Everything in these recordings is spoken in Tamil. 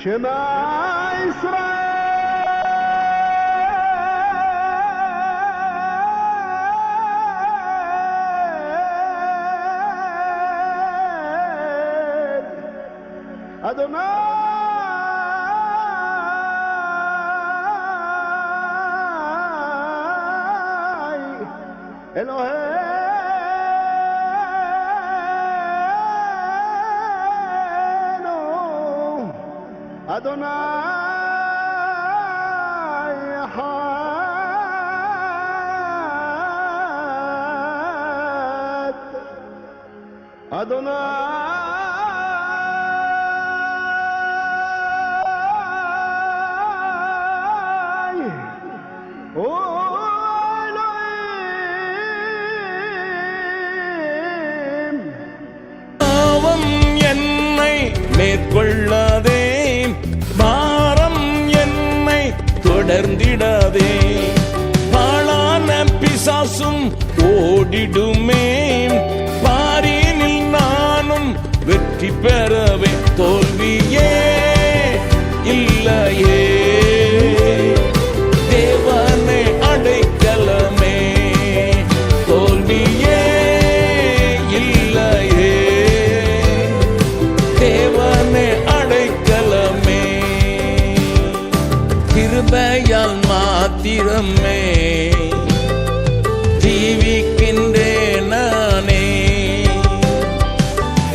شما إسرائيل أدوناي إلهي أدوناي حاد أدوناي أولئيم பாவம் என்னை மேற்கொள்ளாதே, பாரம் என்னை தொடர்ந்திடாதே, பாழான பிசாசும் ஓடிடுமே, பாரினில் நானும் வெற்றி பெறவே, தோல்வியே இல்லையே, தேவனே அடைக்கலமே, தோல்வியே இல்லையே, தேவனே அடைக்கலமே, கிருபையால் மாத்திரமே ஜீவிக்கின்றேன் நானே,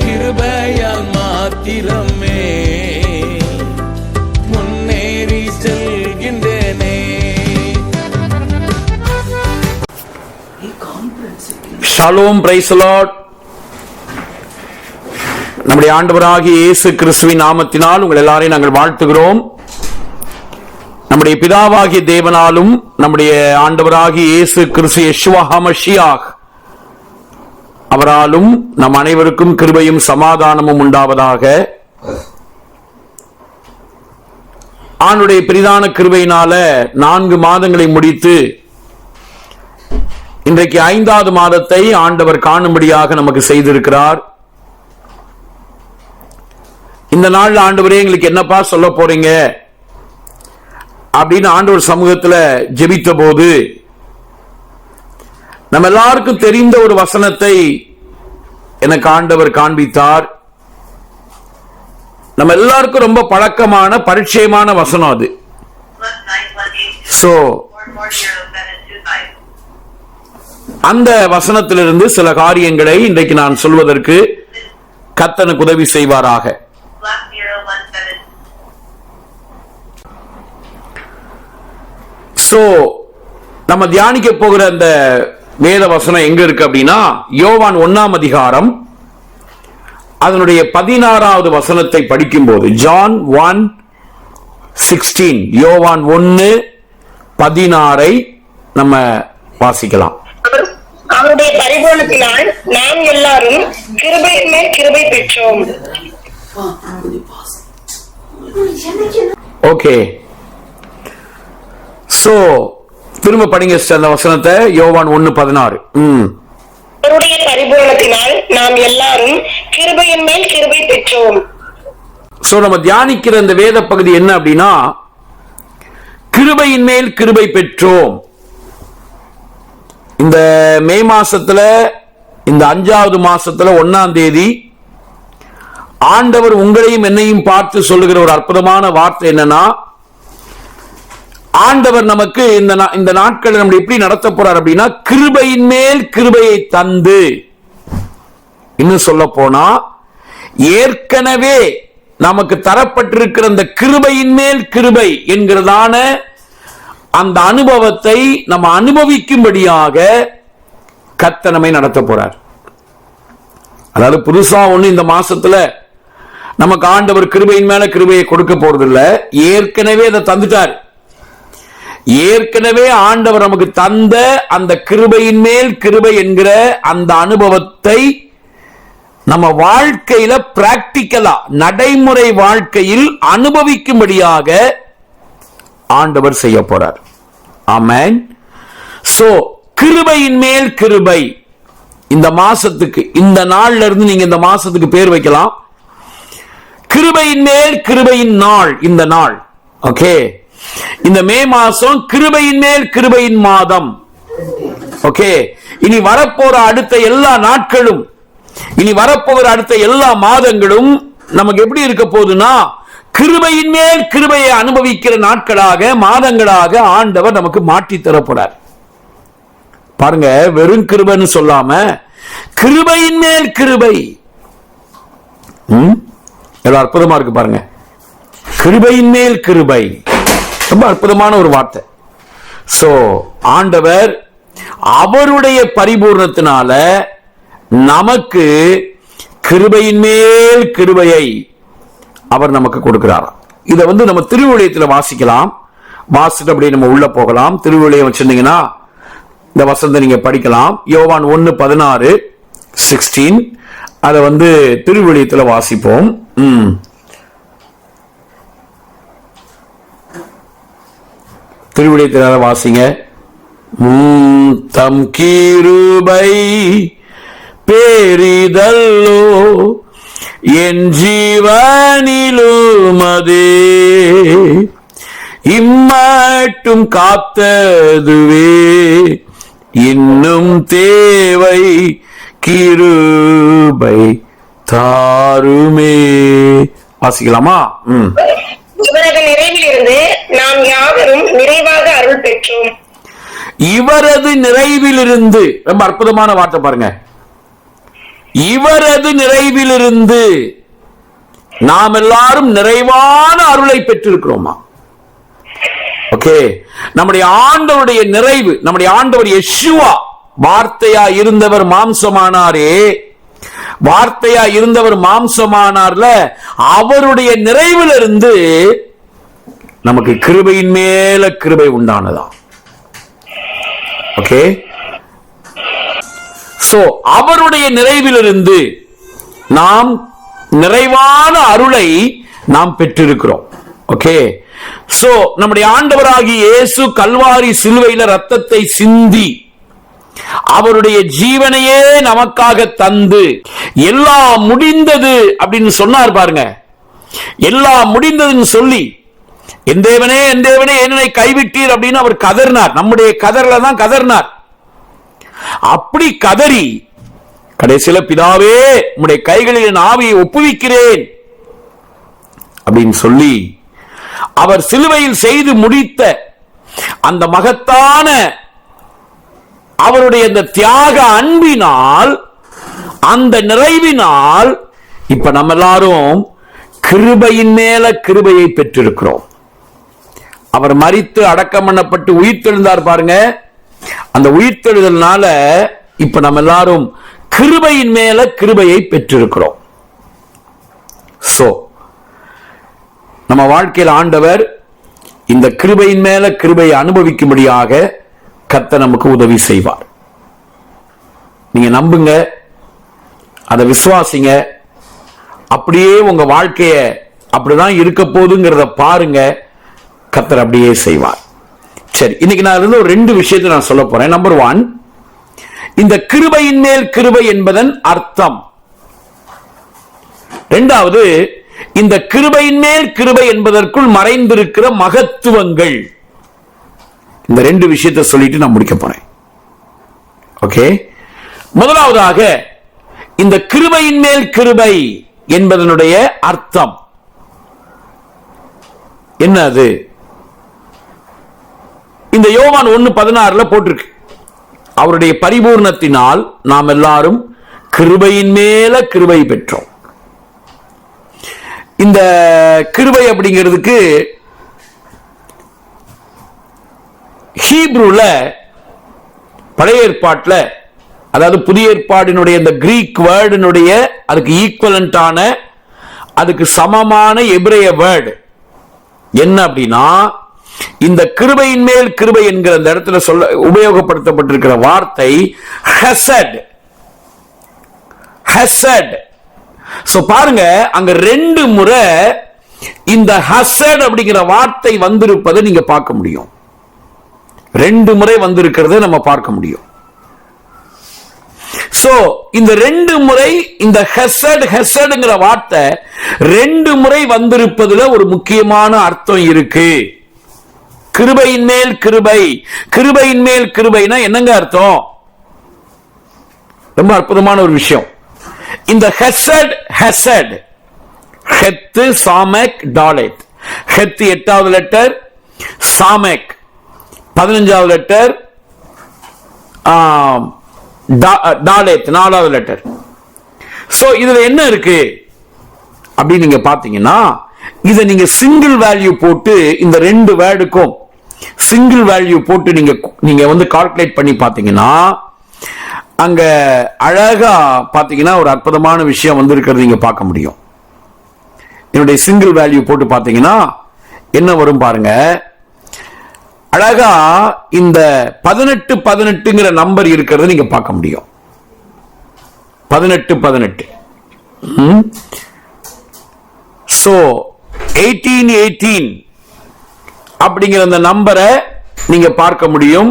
கிருபையால் மாத்திரமே முன்னேறி செல்கின்றேனே. ஷாலோம், பிரைஸ் தி லார்ட். நம்முடைய ஆண்டவராகிய இயேசு கிறிஸ்துவின் நாமத்தினால் உங்கள் எல்லாரையும் நாங்கள் வாழ்த்துகிறோம். நம்முடைய பிதாவாகிய தேவனாலும் நம்முடைய ஆண்டவராகிய இயேசு கிறிஸ்து யெஷுவா ஹமஷியாஹ் அவராலும் நம் அனைவருக்கும் கிருபையும் சமாதானமும் உண்டாவதாக. ஆண்டுடைய பிரிதான கிருபையினால 4 மாதங்களை முடித்து இன்றைக்கு 5வது மாதத்தை ஆண்டவர் காணும்படியாக நமக்கு செய்திருக்கிறார். இந்த நாள் ஆண்டவரே எங்களுக்கு என்னப்பா சொல்ல போறீங்க அப்படின்னு ஆண்டவர் சமூகத்தில் ஜெபித்த போது நம்ம எல்லாருக்கும் தெரிந்த ஒரு வசனத்தை எனக்கு ஆண்டவர் காண்பித்தார். நம்ம எல்லாருக்கும் ரொம்ப பழக்கமான பரிச்சயமான வசனம் அது. அந்த வசனத்திலிருந்து சில காரியங்களை இன்றைக்கு நான் சொல்வதற்கு கர்த்தனுக்கு உதவி செய்வாராக. நம்ம தியானிக்க போகிற அந்த வேத வசனம் எங்க இருக்கு அப்படின்னா, யோவான் 1ஆம் அதிகாரம் அதனுடைய 16வது வசனத்தை படிக்கும் போது, ஜான் 1:16, யோவான் 1:16 நம்ம வாசிக்கலாம். அவருடைய பரிபூரணத்தினால் நாம் எல்லாரும் கிருபையின் மேல் கிருபை பெற்றோம். ஓகே, சோ திரும்ப படிங்க அந்த வசனத்தை, யோவான் 1:16. அவருடைய பரிபூரணத்தினால் நாம் எல்லாரும் கிருபையின் மேல் கிருபை பெற்றோம். சோ நம்ம தியானிக்கிற இந்த வேத பகுதி என்ன அப்படின்னா, கிருபையின் மேல் கிருபை பெற்றோம். இந்த மே மாசத்துல, இந்த 5வது மாசத்துல 1ஆம் தேதி ஆண்டவர் உங்களையும் என்னையும் பார்த்து சொல்லுகிற ஒரு அற்புதமான வார்த்தை என்னன்னா, ஆண்டவர் நமக்கு இந்த நாட்கள் நம்ம எப்படி நடத்த போறார் அப்படின்னா, கிருபையின் மேல் கிருபையை தந்து, இன்னும் சொல்ல போனா ஏற்கனவே நமக்கு தரப்பட்டிருக்கிற அந்த கிருபையின் மேல் கிருபை என்கிறதான அந்த அனுபவத்தை நம்ம அனுபவிக்கும்படியாக கர்த்தர் நம்மை நடத்த போறார். அதாவது புதுசா ஒண்ணு இந்த மாசத்துல நமக்கு ஆண்டவர் கிருபையின் மேல கிருபையை கொடுக்க போறது இல்ல, ஏற்கனவே அதை தந்துட்டார். ஏற்கனவே ஆண்டவர் நமக்கு தந்த அந்த கிருபையின் மேல் கிருபை என்கிற அந்த அனுபவத்தை நம்ம வாழ்க்கையில பிராக்டிக்கலா, நடைமுறை வாழ்க்கையில் அனுபவிக்கும்படியாக ஆண்டவர் செய்ய போறார். ஆமென். சோ கிருபையின் மேல் கிருபை, இந்த மாசத்துக்கு, இந்த நாள்ல இருந்து நீங்க இந்த மாசத்துக்கு பேர் வைக்கலாம், கிருபையின் மேல் கிருபையின் நாள் இந்த நாள். ஓகே, இந்த மே மாசம் கிருபையின் மேல் கிருபையின் மாதம். ஓகே, இனி வரப்போற அடுத்த எல்லா நாட்களும், இனி வரப்போகிற அடுத்த எல்லா மாதங்களும் நமக்கு எப்படி இருக்க போகுதுன்னா, கிருபையின் மேல் கிருபையை அனுபவிக்கிற நாட்களாக, மாதங்களாக ஆண்டவர் நமக்கு மாற்றி தரப்போறார். பாருங்க, வெறும் கிருபைன்னு சொல்லாம கிருபையின் மேல் கிருபை. எவ்வளவு அற்புதமா இருக்கு பாருங்க. கிருபையின் மேல் கிருபை ரொம்ப அற்புதமான ஒரு வார்த்தை. சோ ஆண்டவர் அவருடைய பரிபூர்ணத்தினால நமக்கு கிருபையின் மேல் கிருபையை அவர் நமக்கு கொடுக்கிறார். இதை நம்ம திருவிழியத்தில் வாசிக்கலாம். வாசிட்டு அப்படியே நம்ம உள்ள போகலாம். திருவிழியம் வச்சிருந்தீங்கன்னா இந்த வசனத்தை நீங்க படிக்கலாம். யோவான் 1:16 அதை திருவிழியத்தில் வாசிப்போம். திருவிழியத்தில் வாசிங்க. தம் கிருபை பேரிதல்லோ என் ஜீவனிலும் அதே, இம்மட்டும் காத்ததுவே இன்னும் தேவை கிருபை தாருமே. வாசிக்கலாமா? இவரது நிறைவிலிருந்து நாம் யாவரும் நிறைவாக அருள் பெற்றோம். இவரது நிறைவிலிருந்து, ரொம்ப அற்புதமான வார்த்தை பாருங்க. இவரது நிறைவிலிருந்து நாம் எல்லாரும் நிறைவான அருளை பெற்றிருக்கிறோமா? ஓகே, நம்முடைய ஆண்டவருடைய நிறைவு, நம்முடைய ஆண்டவர் யெஷுவா வார்த்தையா இருந்தவர் மாம்சமானாரே, வார்த்தையா இருந்தவர் மாம்சமானார்ல, அவருடைய நிறைவிலிருந்து நமக்கு கிருபையின் மேல கிருபை உண்டானதா. ஓகே, சோ அவருடைய நிறைவிலிருந்து நாம் நிறைவான அருளை நாம் பெற்றிருக்கிறோம். ஓகே, சோ நம்முடைய ஆண்டவராகிய இயேசு கல்வாரி சிலுவையில ரத்தத்தை சிந்தி அவருடைய ஜீவனையே நமக்காக தந்து எல்லாம் முடிந்தது அப்படின்னு சொன்னார் பாருங்க. எல்லாம் முடிந்ததுன்னு சொல்லி, என் தேவனே என் தேவனே என்னை கைவிட்டீர் அப்படின்னு அவர் கதறினார். நம்முடைய கதறல தான் கதறினார். அப்படி கதறி கடைசியில பிதாவே உம்முடைய கைகளில் என் ஆவியை ஒப்புவிக்கிறேன் அப்படின்னு சொல்லி அவர் சிலுவையில் செய்து முடித்த அந்த மகத்தான அவருடைய அந்த தியாக அன்பினால், அந்த நிறைவினால் இப்ப நம்ம எல்லாரும் கிருபையின் மேல கிருபையை பெற்றிருக்கிறோம். அவர் மரித்து அடக்கம் பண்ணப்பட்டு உயிர்த்தெழுந்தார் பாருங்க. அந்த உயிர்த்தெழுதல்னால இப்ப நம்ம எல்லாரும் கிருபையின் மேல கிருபையை பெற்றிருக்கிறோம். சோ நம்ம வாழ்க்கையில் ஆண்டவர் இந்த கிருபையின் மேல கிருபையை அனுபவிக்கும்படியாக கர்த்தர் நமக்கு உதவி செய்வார். நீங்க நம்புங்க, அதை விசுவாசிங்க. அப்படியே உங்க வாழ்க்கைய அப்படிதான் இருக்க போதுங்கிறத பாருங்க. கர்த்தர் அப்படியே செய்வார். சரி, இன்னைக்கு நான் ஒரு 2 விஷயத்தை நான் சொல்ல போறேன். நம்பர் 1, இந்த கிருபையின் மேல் கிருபை என்பதன் அர்த்தம். 2வது, இந்த கிருபையின் மேல் கிருபை என்பதற்குள் மறைந்திருக்கிற மகத்துவங்கள். இந்த 2 விஷயத்தை சொல்லிட்டு நான் முடிக்க போறேன். ஓகே, முதலாவதாக இந்த கிருபையின் மேல் கிருபை என்பதனுடைய அர்த்தம் என்ன? அது இந்த யோவான் 1:16 போட்டிருக்கு. அவருடைய பரிபூர்ணத்தினால் நாம் எல்லாரும் கிருபையின் மேல கிருபை பெற்றோம். இந்த கிருபை அப்படிங்கிறதுக்கு ஹீப்ரூல பழைய ஏற்பாட்டில், அதாவது புதிய ஏற்பாடினுடைய இந்த கிரீக் வேர்டினுடைய அதுக்கு ஈக்குவலண்டான, அதுக்கு சமமான எபிரேய வேர்டு என்ன அப்படின்னா, இந்த கிருபையின் மேல் கிருபை என்கிற அந்த இடத்துல சொல்ல உபயோகப்படுத்தப்பட்டிருக்கிற வார்த்தை ஹெசட். ஹெசட். சோ பாருங்க, அங்க 2 முறை இந்த ஹெசட் அப்படிங்கிற வார்த்தை வந்திருப்பதை நீங்க பார்க்க முடியும். 2 முறை வந்திருக்கிறத நம்ம பார்க்க முடியும். சோ இந்த 2 முறை இந்த ஹெசட்ங்கிற வார்த்தை 2 முறை வந்திருப்பதுல ஒரு முக்கியமான அர்த்தம் இருக்கு. கிருபையின் மேல் கிருபை, கிருபையின் மேல் கிருபைனா என்னங்க அர்த்தம்? ரொம்ப அற்புதமான ஒரு விஷயம். இந்த ஹெசட் ஹெத்து சாமெக் டாலேத். ஹெத்து 8வது லெட்டர், சாமெக் 15வது லெட்டர், டாலேத் 4வது லெட்டர். சோ இதுல என்ன இருக்கு அப்படின்னு நீங்க பாத்தீங்கன்னா, இத நீங்க சிங்கிள் வேல்யூ போட்டு இந்த 2 வேர்டுக்கும் சிங்கிள் வேல்யூ போட்டு நீங்க வந்து கால்குலேட் பண்ணி பாத்தீங்கன்னா, அங்க அழகா பாத்தீங்கன்னா ஒரு அற்புதமான விஷயம் வந்து இருக்கிறது நீங்க பார்க்க முடியும். என்னுடைய சிங்கிள் வேல்யூ போட்டு பாத்தீங்கன்னா என்ன வரும் பாருங்க. அழகா இந்த 18 நம்பர் இருக்கிறது நீங்க பார்க்க முடியும். 18 சோ 18 அப்படிங்கிற அந்த நம்பரை நீங்க பார்க்க முடியும்.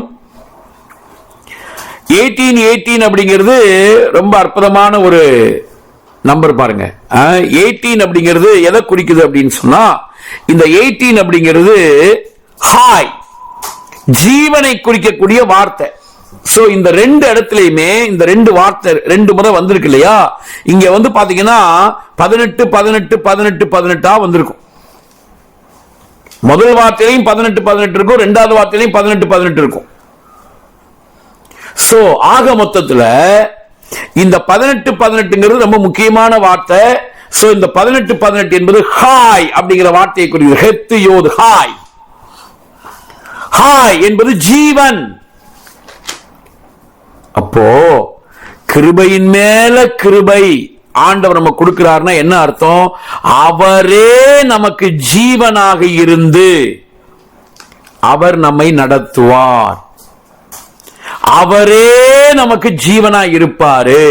18 அப்படிங்கிறது ரொம்ப அற்புதமான ஒரு நம்பர் பாருங்க. 18 அப்படிங்கிறது எதை குறிக்குது அப்படின்னு சொன்னா, இந்த 18 அப்படிங்கிறது ஹாய், ஜீவனை குறிக்கக்கூடிய வார்த்தை. சோ இந்த 2 இடத்துலயுமே இந்த 2 வார்த்தை 2 முறை வந்திருக்கு இல்லையா? இங்க வந்து பாத்தீங்கன்னா 18 வந்திருக்கும். முதல் வார்த்தையிலையும் 18 இருக்கும், 2வது வார்த்தையிலையும் 18 இருக்கும். சோ ஆக மொத்தத்துல இந்த 18 ரொம்ப முக்கியமான வார்த்தை. சோ இந்த 18 என்பது ஹாய் அப்படிங்கிற வார்த்தையை குறிக்கிறது. Heath யோத் hi. ஹாய் என்பது ஜீவன். அப்போ கிருபையின் மேல கிருபை ஆண்டவர் நம்ம கொடுக்கிறார்னா என்ன அர்த்தம்? அவரே நமக்கு ஜீவனாக இருந்து அவர் நம்மை நடத்துவார். அவரே நமக்கு ஜீவனா இருப்பாரு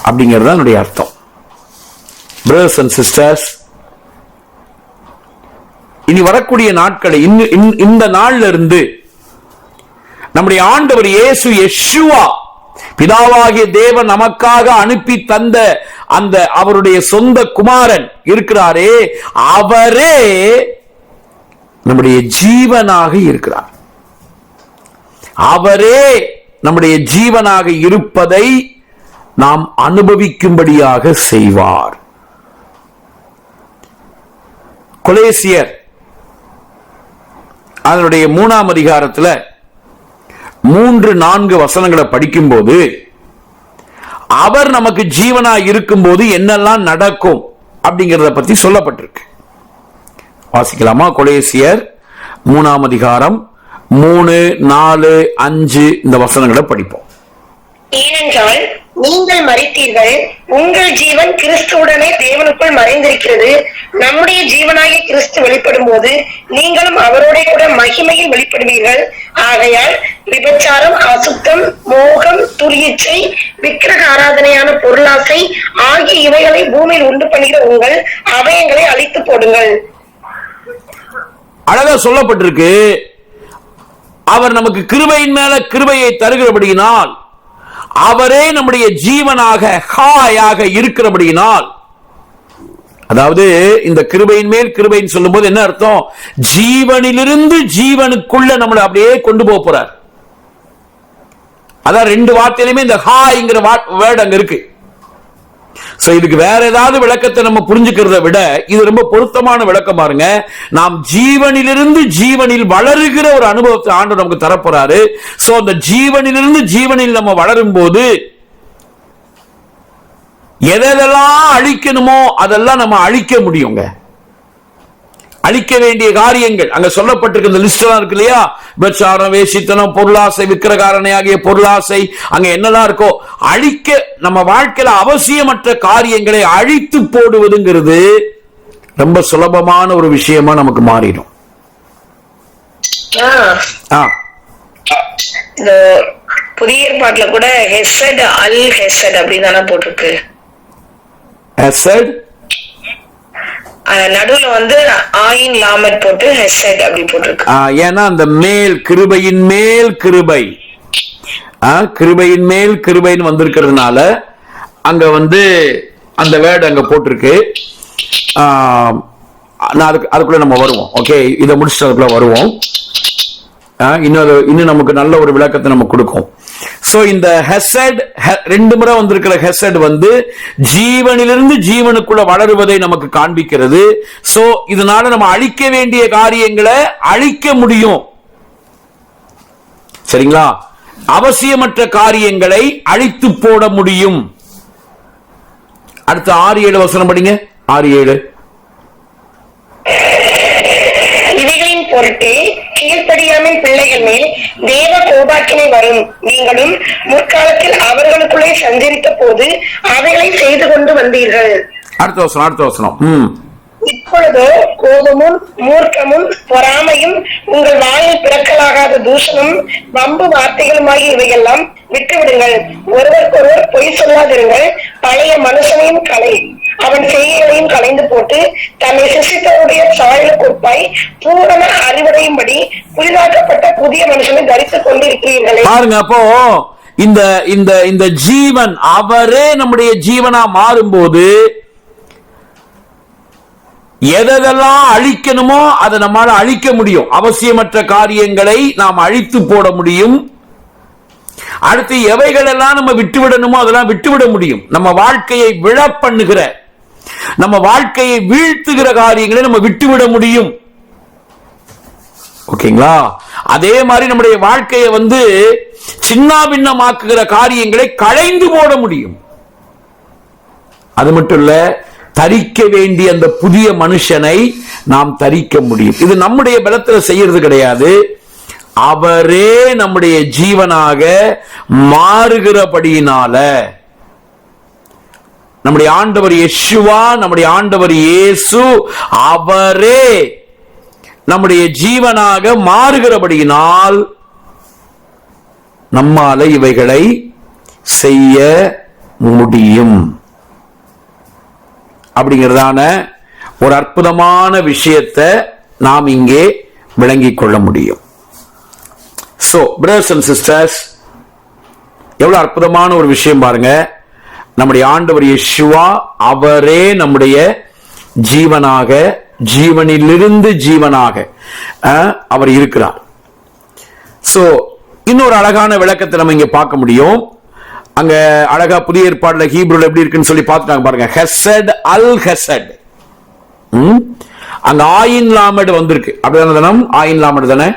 அப்படிங்கிறது தான் என்னுடைய அர்த்தம். பிரதர்ஸ் அண்ட் சிஸ்டர்ஸ், இனி வரக்கூடிய நாட்களை இந்த நாள்ல இருந்து நம்முடைய ஆண்டவர் இயேசு யெஷுவா, பிதாவாகிய தேவன் நமக்காக அனுப்பி தந்த அந்த அவருடைய சொந்த குமாரன் இருக்கிறாரே, அவரே நம்முடைய ஜீவனாக இருக்கிறார். அவரே நம்முடைய ஜீவனாக இருப்பதை நாம் அனுபவிக்கும்படியாக செய்வார். கொலேசியர் அதனுடைய 3ஆம் அதிகாரத்துல 3-4 வசனங்களை படிக்கும் போது அவர் நமக்கு ஜீவனா இருக்கும் போது என்னெல்லாம் நடக்கும் அப்படிங்கறத பத்தி சொல்லப்பட்டிருக்கு. வாசிக்கலாமா? கொலேசியர் 3ஆம் அதிகாரம் 3, 4, 5 இந்த வசனங்களை படிப்போம். ஏனென்றால் நீங்கள் மரித்தீர்கள், உங்கள் ஜீவன் கிறிஸ்துவுடனே தேவனுக்குள் மறைந்திருக்கிறது. நம்முடைய ஜீவனாகிய கிறிஸ்து வெளிப்படும் போது நீங்களும் அவரோட கூட மகிமையில் வெளிப்படுவீர்கள். ஆகையால் விபச்சாரம், அசுத்தம், மோகம், துரியச்சை, விக்கிரக ஆராதனையான பொருளாசை ஆகிய இவைகளை பூமியில் உண்டு பண்ணுகிற உங்கள் அவயங்களை அழித்து போடுங்கள். அழகா சொல்லப்பட்டிருக்கு. அவர் நமக்கு கிருபையின் மேல கிருபையை தருகிறபடியினால், அவரே நம்முடைய ஜீவனாக ஹாயாக இருக்கிறபடியினால், அதாவது இந்த கிருபையின் மேல் கிருபைன்னு சொல்லும் போது என்ன அர்த்தம்? ஜீவனிலிருந்து ஜீவனுக்குள்ள நம்மளை அப்படியே கொண்டு போறார். அதான் 2 வார்த்தையிலுமே இந்த ஹாய்ங்கிற வேர்ட் அங்க இருக்கு. இதுக்கு வேற ஏதாவது விளக்கத்தை நம்ம புரிஞ்சுக்கிறத விட இது ரொம்ப பொருத்தமான விளக்கம் பாருங்க. நாம் ஜீவனிலிருந்து ஜீவனில் வளருகிற ஒரு அனுபவத்தை ஆண்டவர் நமக்கு தரப்போறாரு. சோ அந்த ஜீவனிலிருந்து ஜீவனில் நம்ம வளரும் போது எதெல்லாம் அழிக்கணுமோ அதெல்லாம் நம்ம அழிக்க முடியுங்க. அழிக்க வேண்டிய காரியங்கள் அங்க சொல்லப்பட்டிருக்க இந்த லிஸ்ட் எல்லாம் இருக்கு இல்லையா? விபச்சாரம், வேசித்தனம், பொருளாசை, விக்கிரகாரணை ஆகிய பொருளாசை, அங்க என்னெல்லாம் இருக்கோ அழிக்க, நம்ம வாழ்க்கையில அவசியமற்ற காரியங்களை அழித்து போடுவதுங்கிறது ரொம்ப சுலபமான ஒரு விஷயமா நமக்கு மாறிடும். இந்த புதிய ஏற்பாட்டுல கூட ஹெசட் அல் ஹெசட் அப்படின்னு தானே போட்டிருக்கு. ஹெசட் நடுவுல வந்து ஆயின் லாமட் போட்டு ஹெசட் அப்படி போட்டிருக்கு. ஏன்னா அந்த மேல் கிருபையின் மேல் கிருபை, கிருபையின் மேல் கிருபைன்னு வந்திருக்கிறதுனால அங்க வந்து அந்த வேர்டு அங்க போட்டிருக்கு. அதுக்குள்ள நம்ம வருவோம். ஓகே, இதை முடிச்சுட்டு அதுக்குள்ள வருவோம். இன்னும் நமக்கு நல்ல ஒரு விளக்கத்தை நம்ம கொடுக்கும். சோ இந்த ஹெசட் 2 முறை வந்திருக்கிற ஹெசட் வந்து ஜீவனிலிருந்து ஜீவனுக்குள்ள வளருவதை நமக்கு காண்பிக்கிறது. சோ இதனால நம்ம அழிக்க வேண்டிய காரியங்களை அழிக்க முடியும். சரிங்களா? அவசியமற்ற காரியங்களை அழித்து போட முடியும். அடுத்த 6-7 வசனம் படிங்க. 6-7. இவைகளின் பொருட்டே கீழ்ப்படியாமல் பிள்ளைகள் மேல் தேவ கோபாக்கினை வரும். நீங்களும் முற்காலத்தில் அவர்களுக்குள்ளே சஞ்சரித்த போது அவைகளை செய்து கொண்டு வந்தீர்கள். அடுத்த வசனம். இப்பொழுதோ கோபமும் மூர்க்கமும் பொறாமையும் உங்கள் வாயில் பிறக்கலாகாத தூஷணம் வம்பு வார்த்தைகளுமாகி இவையெல்லாம் விட்டுவிடுங்கள். ஒருவருக்கொருவர் பொய் சொல்லாதிருங்கள். பழைய மனுஷனையும் அவன் செய்கைகளையும் கலைந்து போட்டு தன்னை சிசித்தவருடைய சாயலுக்கு ஒப்பாய் பூரண அறிவுடையும்படி புதிதாக்கப்பட்ட புதிய மனுஷனை தரித்துக் கொண்டிருக்கிறீர்களே. பாருங்க, அப்போ இந்த ஜீவன் அவரே நம்முடைய ஜீவனா மாறும்போது எதெல்லாம் அழிக்கணுமோ அதை நம்மால அழிக்க முடியும். அவசியமற்ற காரியங்களை நாம் அழித்து போட முடியும். அடுத்து எவைகள் எல்லாம் நம்ம விட்டுவிடணுமோ அதெல்லாம் விட்டுவிட முடியும். நம்ம வாழ்க்கையை விழ பண்ணுகிற, நம்ம வாழ்க்கையை வீழ்த்துகிற காரியங்களை நம்ம விட்டுவிட முடியும். ஓகேங்களா? அதே மாதிரி நம்முடைய வாழ்க்கையை வந்து சின்னாபின்னமாக்குகிற காரியங்களை களைந்து போட முடியும். அது மட்டும் இல்ல, தரிக்க வேண்டிய அந்த புதிய மனுஷனை நாம் தரிக்க முடியும். இது நம்முடைய பலத்தில் செய்யறது கிடையாது. அவரே நம்முடைய ஜீவனாக மாறுகிறபடியினால நம்முடைய ஆண்டவர் யெஷுவா, நம்முடைய ஆண்டவர் இயேசு அவரே நம்முடைய ஜீவனாக மாறுகிறபடியினால் நம்மால இவைகளை செய்ய முடியும். அப்படிங்கிறதான ஒரு அற்புதமான விஷயத்தை நாம் இங்கே விளங்கிக் கொள்ள முடியும். சோ பிரதர்ஸ் அண்ட் சிஸ்டர்ஸ், எவ்வளவு அற்புதமான ஒரு விஷயம் பாருங்க. நம்முடைய ஆண்டவர் யெஷுவா அவரே நம்முடைய ஜீவனாக, ஜீவனிலிருந்து ஜீவனாக அவர் இருக்கிறார். சோ இன்னொரு அழகான விளக்கத்தை நம்ம இங்க பார்க்க முடியும். அங்க அழகா புதிய ஏற்பாடுல ஹீப்ரூல எப்படி இருக்குன்னு சொல்லி பார்த்துட்டாங்க பாருங்க. ஹெசட் அல் ஹெசட், அங்க ஆயின் லாமட் வந்திருக்கு. அப்படிதானே? ஆயின் லாமட் தானே?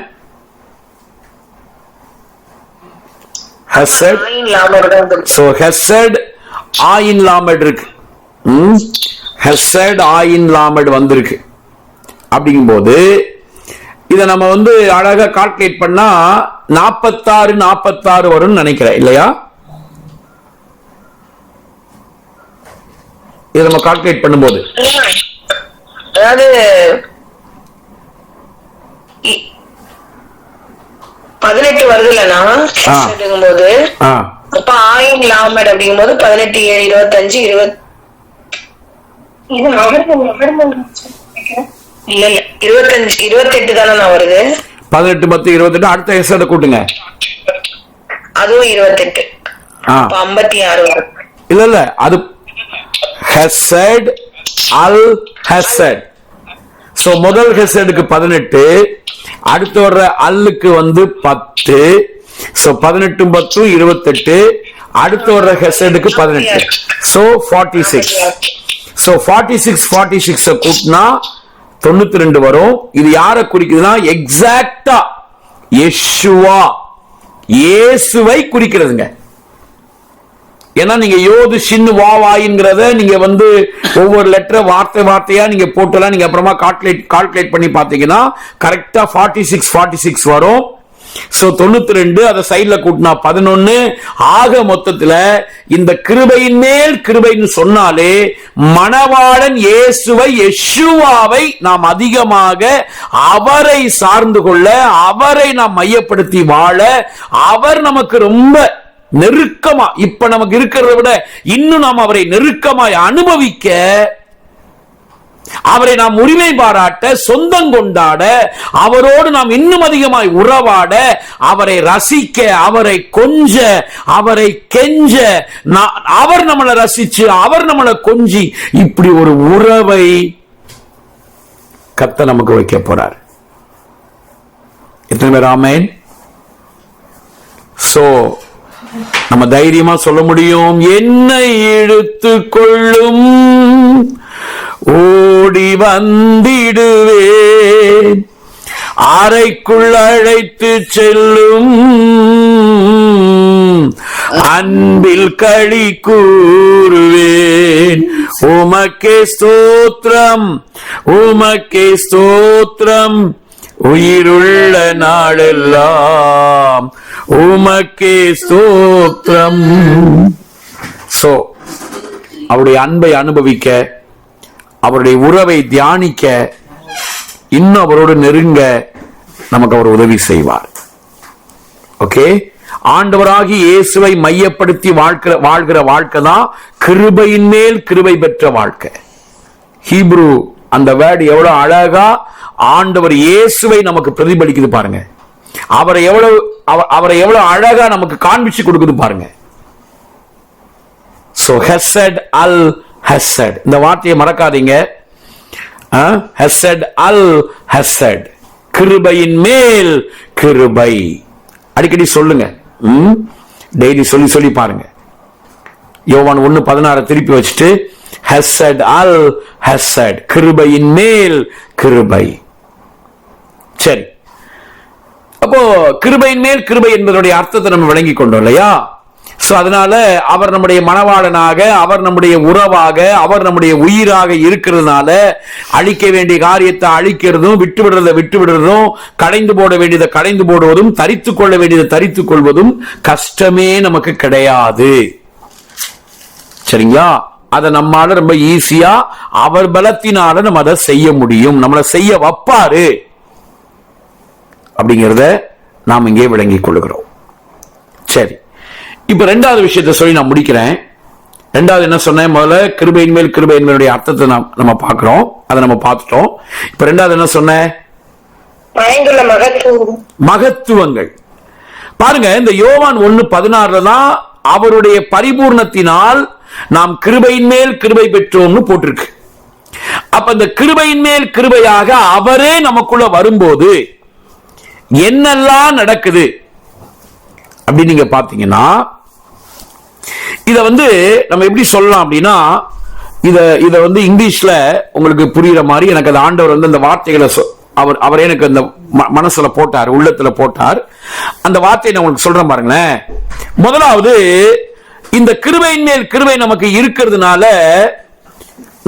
ஹெசட், சோ ஹெசட் ஆயின் லாமட் இருக்கு. ஹெசட் ஆயின் லாமட் வந்திருக்கு. அப்படிங்கும்போது இதை நம்ம வந்து அழகா கால்குலேட் பண்ணா 46 வரும்னு நினைக்கிறேன், இல்லையா? இதை நம்ம கால்குலேட் பண்ணும்போது அதாவது 18 வருது இல்லைன்னா போது அப்ப ஆயின் லாமட் அப்படிங்கும்போது 18 7 25 இல்ல 25 28 தானே வருது. 18 10 28. அடுத்த ஹெசட் கூட்டுங்க, அதுவும் 28, 56 வரும். இல்ல அது ஹெசட் அல் ஹெசட். சோ முதல் ஹெசடுக்கு 18, அடுத்து வர்ற அல்லுக்கு வந்து 10. சோ 18 10 28, அடுத்து வர்ற ஹெசடுக்கு 18. சோ 46. சோ 46 கூட்டினா 92 வரும். இது யாரை குறிக்குதுன்னா எக்ஸாக்டா யெஷுவா, இயேசுவை குறிக்கிறதுங்க. ஏன்னா நீங்க யோது ஷின் வாவாயின்கிறத நீங்க வந்து ஒவ்வொரு லெட்டரை வார்த்தையா நீங்க போட்டலாம். நீங்க அப்புறமா கால்குலேட் பண்ணி பாத்தீங்கன்னா கரெக்டா 46 வரும். சோ 92 அதை சைட்ல கூட்டினா 11. ஆக மொத்தத்துல இந்த கிருபையின் மேல் கிருபைன்னு சொன்னாலே மணவாளன் இயேசுவை, யெஷுவாவை நாம் அதிகமாக அவரை சார்ந்து கொள்ள, அவரை நாம் மையப்படுத்தி வாழ, அவர் நமக்கு ரொம்ப நெருக்கமா, இப்ப நமக்கு இருக்கிறத விட இன்னும் நாம் அவரை நெருக்கமாய் அனுபவிக்க அவரை நாம் உரிமை பாராட்ட, சொந்தம் கொண்டாட, அவரோடு நாம் இன்னும் அதிகமாய் உறவாட, அவரை ரசிக்க, அவரை கொஞ்ச, அவரை கெஞ்ச, அவர் நம்மளை ரசிச்சு, அவர் நம்மளை கொஞ்சி, இப்படி ஒரு உறவை கர்த்தர் நமக்கு வைக்க போறார். எத்தனை பேர் ஆமென்? சோ நம்ம தைரியமா சொல்ல முடியும், என்னை இழுத்து கொள்ளும், ஓடி வந்திடுவேன், அறைக்குள் அழைத்து செல்லும், அன்பில் களி கூறுவேன், உமக்கே ஸ்தோத்திரம், உமக்கே ஸ்தோத்திரம், உயிருள்ள நாளெல்லாம் உமக்கே ஸ்தோத்திரம். சோ அவருடைய அன்பை அனுபவிக்க, அவருடைய உறவை தியானிக்க, இன்னும் அவரோடு நெருங்க நமக்கு அவர் உதவி செய்வார். ஓகே, ஆண்டவராகி இயேசுவை மையப்படுத்தி வாழ்கிற வாழ்க்கை தான் கிருபையின் மேல் கிருபை பெற்ற வாழ்க்கை. ஹீப்ரு அந்த வேர்டு எவ்வளவு அழகா ஆண்டவர் இயேசுவை நமக்கு பிரதிபலிக்குது பாருங்க. அவரை எவ்வளவு அழகா நமக்கு காண்பிச்சு கொடுக்குது பாருங்க. சோ ஹெசட் அல் ஹெசட், இந்த வார்த்தையை மறக்காதீங்க. ஹெசட் அல் ஹெசட், கிருபையின் மேல் கிருபை. அடிக்கடி சொல்லுங்க, டெய்லி சொல்லி சொல்லி பாருங்க. யோவான் 1:16 திருப்பி வச்சுட்டு ஹெசட் அல் ஹெசட், கிருபையின் மேல் கிருபை. சரி, அப்போ கிருபையின் மேல் கிருபை என்பதனுடைய அர்த்தத்தை நம்ம விளங்கி கொண்டோம் இல்லையா? சோ அதனால அவர் நம்முடைய மனவாளனாக, அவர் நம்முடைய உறவாக, அவர் நம்முடைய உயிராக இருக்கிறதுனால அழிக்க வேண்டிய காரியத்தை அழிக்கிறதும், விட்டு விடுறதும், கடைந்து போட வேண்டியதை கடைந்து போடுவதும், தரித்துக் கொள்ள வேண்டியதை தரித்துக் கொள்வதும் கஷ்டமே நமக்கு கிடையாது. சரிங்களா? அதை நம்மால ரொம்ப ஈஸியா அவர் பலத்தினால நம்ம அதை செய்ய முடியும், நம்மளை செய்ய வைப்பாரு அப்படிங்கிறத நாம் இங்கே விளங்கிக் கொள்கிறோம். சரி, இப்ப ரெண்டாவது விஷயத்தை சொல்லி நான் முடிக்கிறேன். ரெண்டாவது என்ன சொன்னேன்? முதல்ல கிருபையின் மேல் கிருபை என்பதனுடைய அர்த்தத்தை நம்ம பார்க்கிறோம், அதை நம்ம பார்த்துட்டோம். இப்ப ரெண்டாவது என்ன சொன்னேன்? மகத்துவங்கள். பாருங்க, இந்த யோவான் 1:16 தான் அவருடைய பரிபூர்ணத்தினால் நாம் கிருபையின் மேல் கிருபை பெற்றோம்னு போட்டிருக்கு. அப்ப இந்த கிருபையின் மேல் கிருபையாக அவரே நமக்குள்ள வரும்போது என்னெல்லாம் நடக்குது அப்படின்னு நீங்க பாத்தீங்கன்னா, இத நம்ம எப்படி சொல்லலாம் அப்படின்னா, இத இங்கிலீஷ்ல உங்களுக்கு புரியுற மாதிரி எனக்கு அந்த ஆண்டவர் அந்த வார்த்தைகளை அவர் எனக்கு அந்த மனசுல போட்டார், உள்ளத்துல போட்டார். அந்த வார்த்தையை நான் உங்களுக்கு சொல்றேன் பாருங்களேன். முதலாவது, இந்த கிருபையின் மேல் கிருபை நமக்கு இருக்கிறதுனால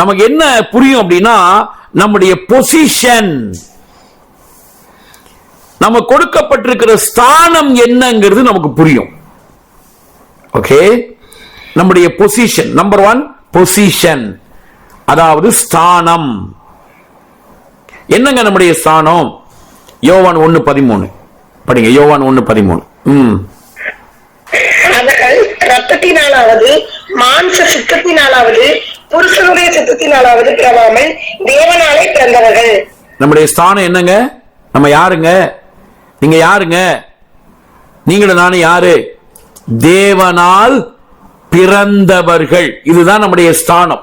நமக்கு என்ன புரியும் அப்படின்னா, நம்முடைய பொசிஷன், நம்ம கொடுக்கப்பட்டிருக்கிற ஸ்தானம் என்னங்கிறது நமக்கு புரியும். ஓகே, நம்முடைய பொசிஷன், நம்பர் 1 பொசிஷன், அதாவது ஸ்தானம். என்னங்க நம்முடைய ஸ்தானம்? யோவான் 1:13 படிங்க. யோவான் 1:13. அவர்கள் ரத்தத்தினாலாவது மாம்ச சித்தத்தினாலாவது புருஷனுடைய சித்தத்தினாலாவது பிறவாமல் தேவனாலே பிறந்தவர்கள். நம்முடைய ஸ்தானம் என்னங்க? நம்ம யாருங்க? நீங்க யாருங்க? நீங்களும் நானும் யாரு? தேவனால் பிறந்தவர்கள். இதுதான் நம்முடைய ஸ்தானம்.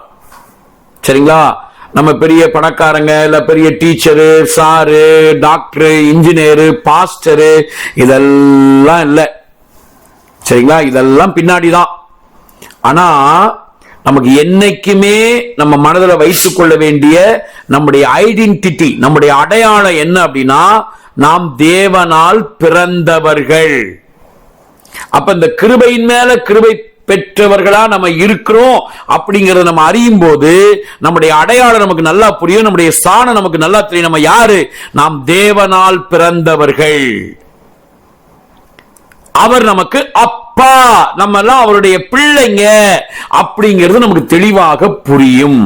சரிங்களா? நம்ம பெரிய பணக்காரங்க இல்ல பெரிய teacher, sir, doctor, engineer, pastor இதெல்லாம் இல்ல. சரிங்களா? இதெல்லாம் பின்னாடிதான். ஆனா நமக்கு என்னைக்குமே நம்ம மனதில் வைத்துக் கொள்ள வேண்டிய நம்முடைய ஐடென்டிட்டி, நம்முடைய அடையாளம் என்ன அப்படின்னா, நாம் தேவனால் பிறந்தவர்கள். அப்ப இந்த கிருபையின் மேல கிருபை பெற்றவர்களா நம்ம இருக்கிறோம் அப்படிங்கறத நம்ம அறியும் போது நம்முடைய அடையாளம் நமக்கு நல்லா புரியும், நம்முடைய ஸ்தானம் நமக்கு நல்லா தெரியும். நம்ம யாரு? நாம் தேவனால் பிறந்தவர்கள். அவர் நமக்கு அப்பா, நம்ம எல்லாம் அவருடைய பிள்ளைங்க அப்படிங்கிறது நமக்கு தெளிவாக புரியும்.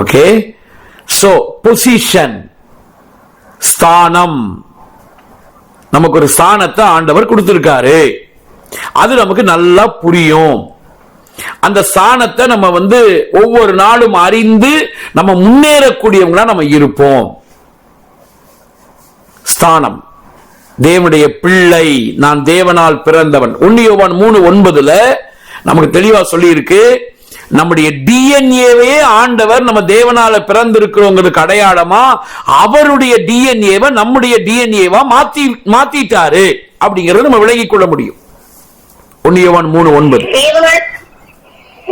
ஓகே, சோ பொசிஷன், ஸ்தானம், நமக்கு ஒரு ஸ்தானத்தை ஆண்டவர் கொடுத்திருக்காரு, அது நமக்கு நல்லா புரியும். அந்த ஸ்தானத்தை நம்ம ஒவ்வொரு நாளும் அறிந்து நம்ம முன்னேறக்கூடியவங்களா நம்ம இருப்போம். ஸ்தானம், தேவனுடைய பிள்ளை, நான் தேவனால் பிறந்தவன். 1 யோவான் 3:9 நமக்கு தெளிவா சொல்லி இருக்கு, நம்முடைய டிஎன்ஏவே ஆண்டவர் நம்ம தேவனால பிறந்திருக்கிறோங்கிறதுக்கு அடையாளமா அவருடைய டிஎன்ஏவை நம்முடைய டிஎன்ஏவா மாத்திட்டாரு அப்படிங்கறது நம்ம விளங்கிக் கொள்ள முடியும். 1 யோவான் 3:9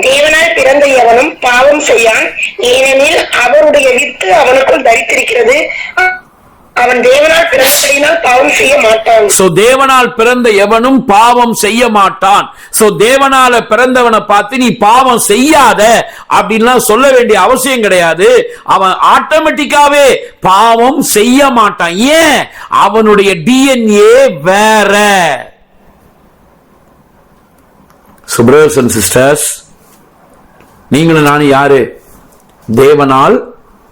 தேவனால் பிறந்த எவனும் பாவம் செய்யான், ஏனெனில் அவருடைய வித்து அவனுக்குள் தரித்திருக்கிறது. அவன் தேவனால் பிறந்தபடியினால் பாவம் செய்ய மாட்டான். சோ தேவனால் பிறந்த எவனும் பாவம் செய்ய மாட்டான். சோ தேவனால பிறந்தவனை பார்த்து நீ பாவம் செய்யாத அப்படின்லாம் சொல்ல வேண்டிய அவசியம் கிடையாது. அவன் ஆட்டோமேட்டிக்காவே பாவம் செய்ய மாட்டான். ஏன்? அவனுடைய டிஎன்ஏ வேற. பிரதர்ஸ் அண்ட் சிஸ்டர்ஸ், நீங்களும் நானும் யாரு? தேவனால்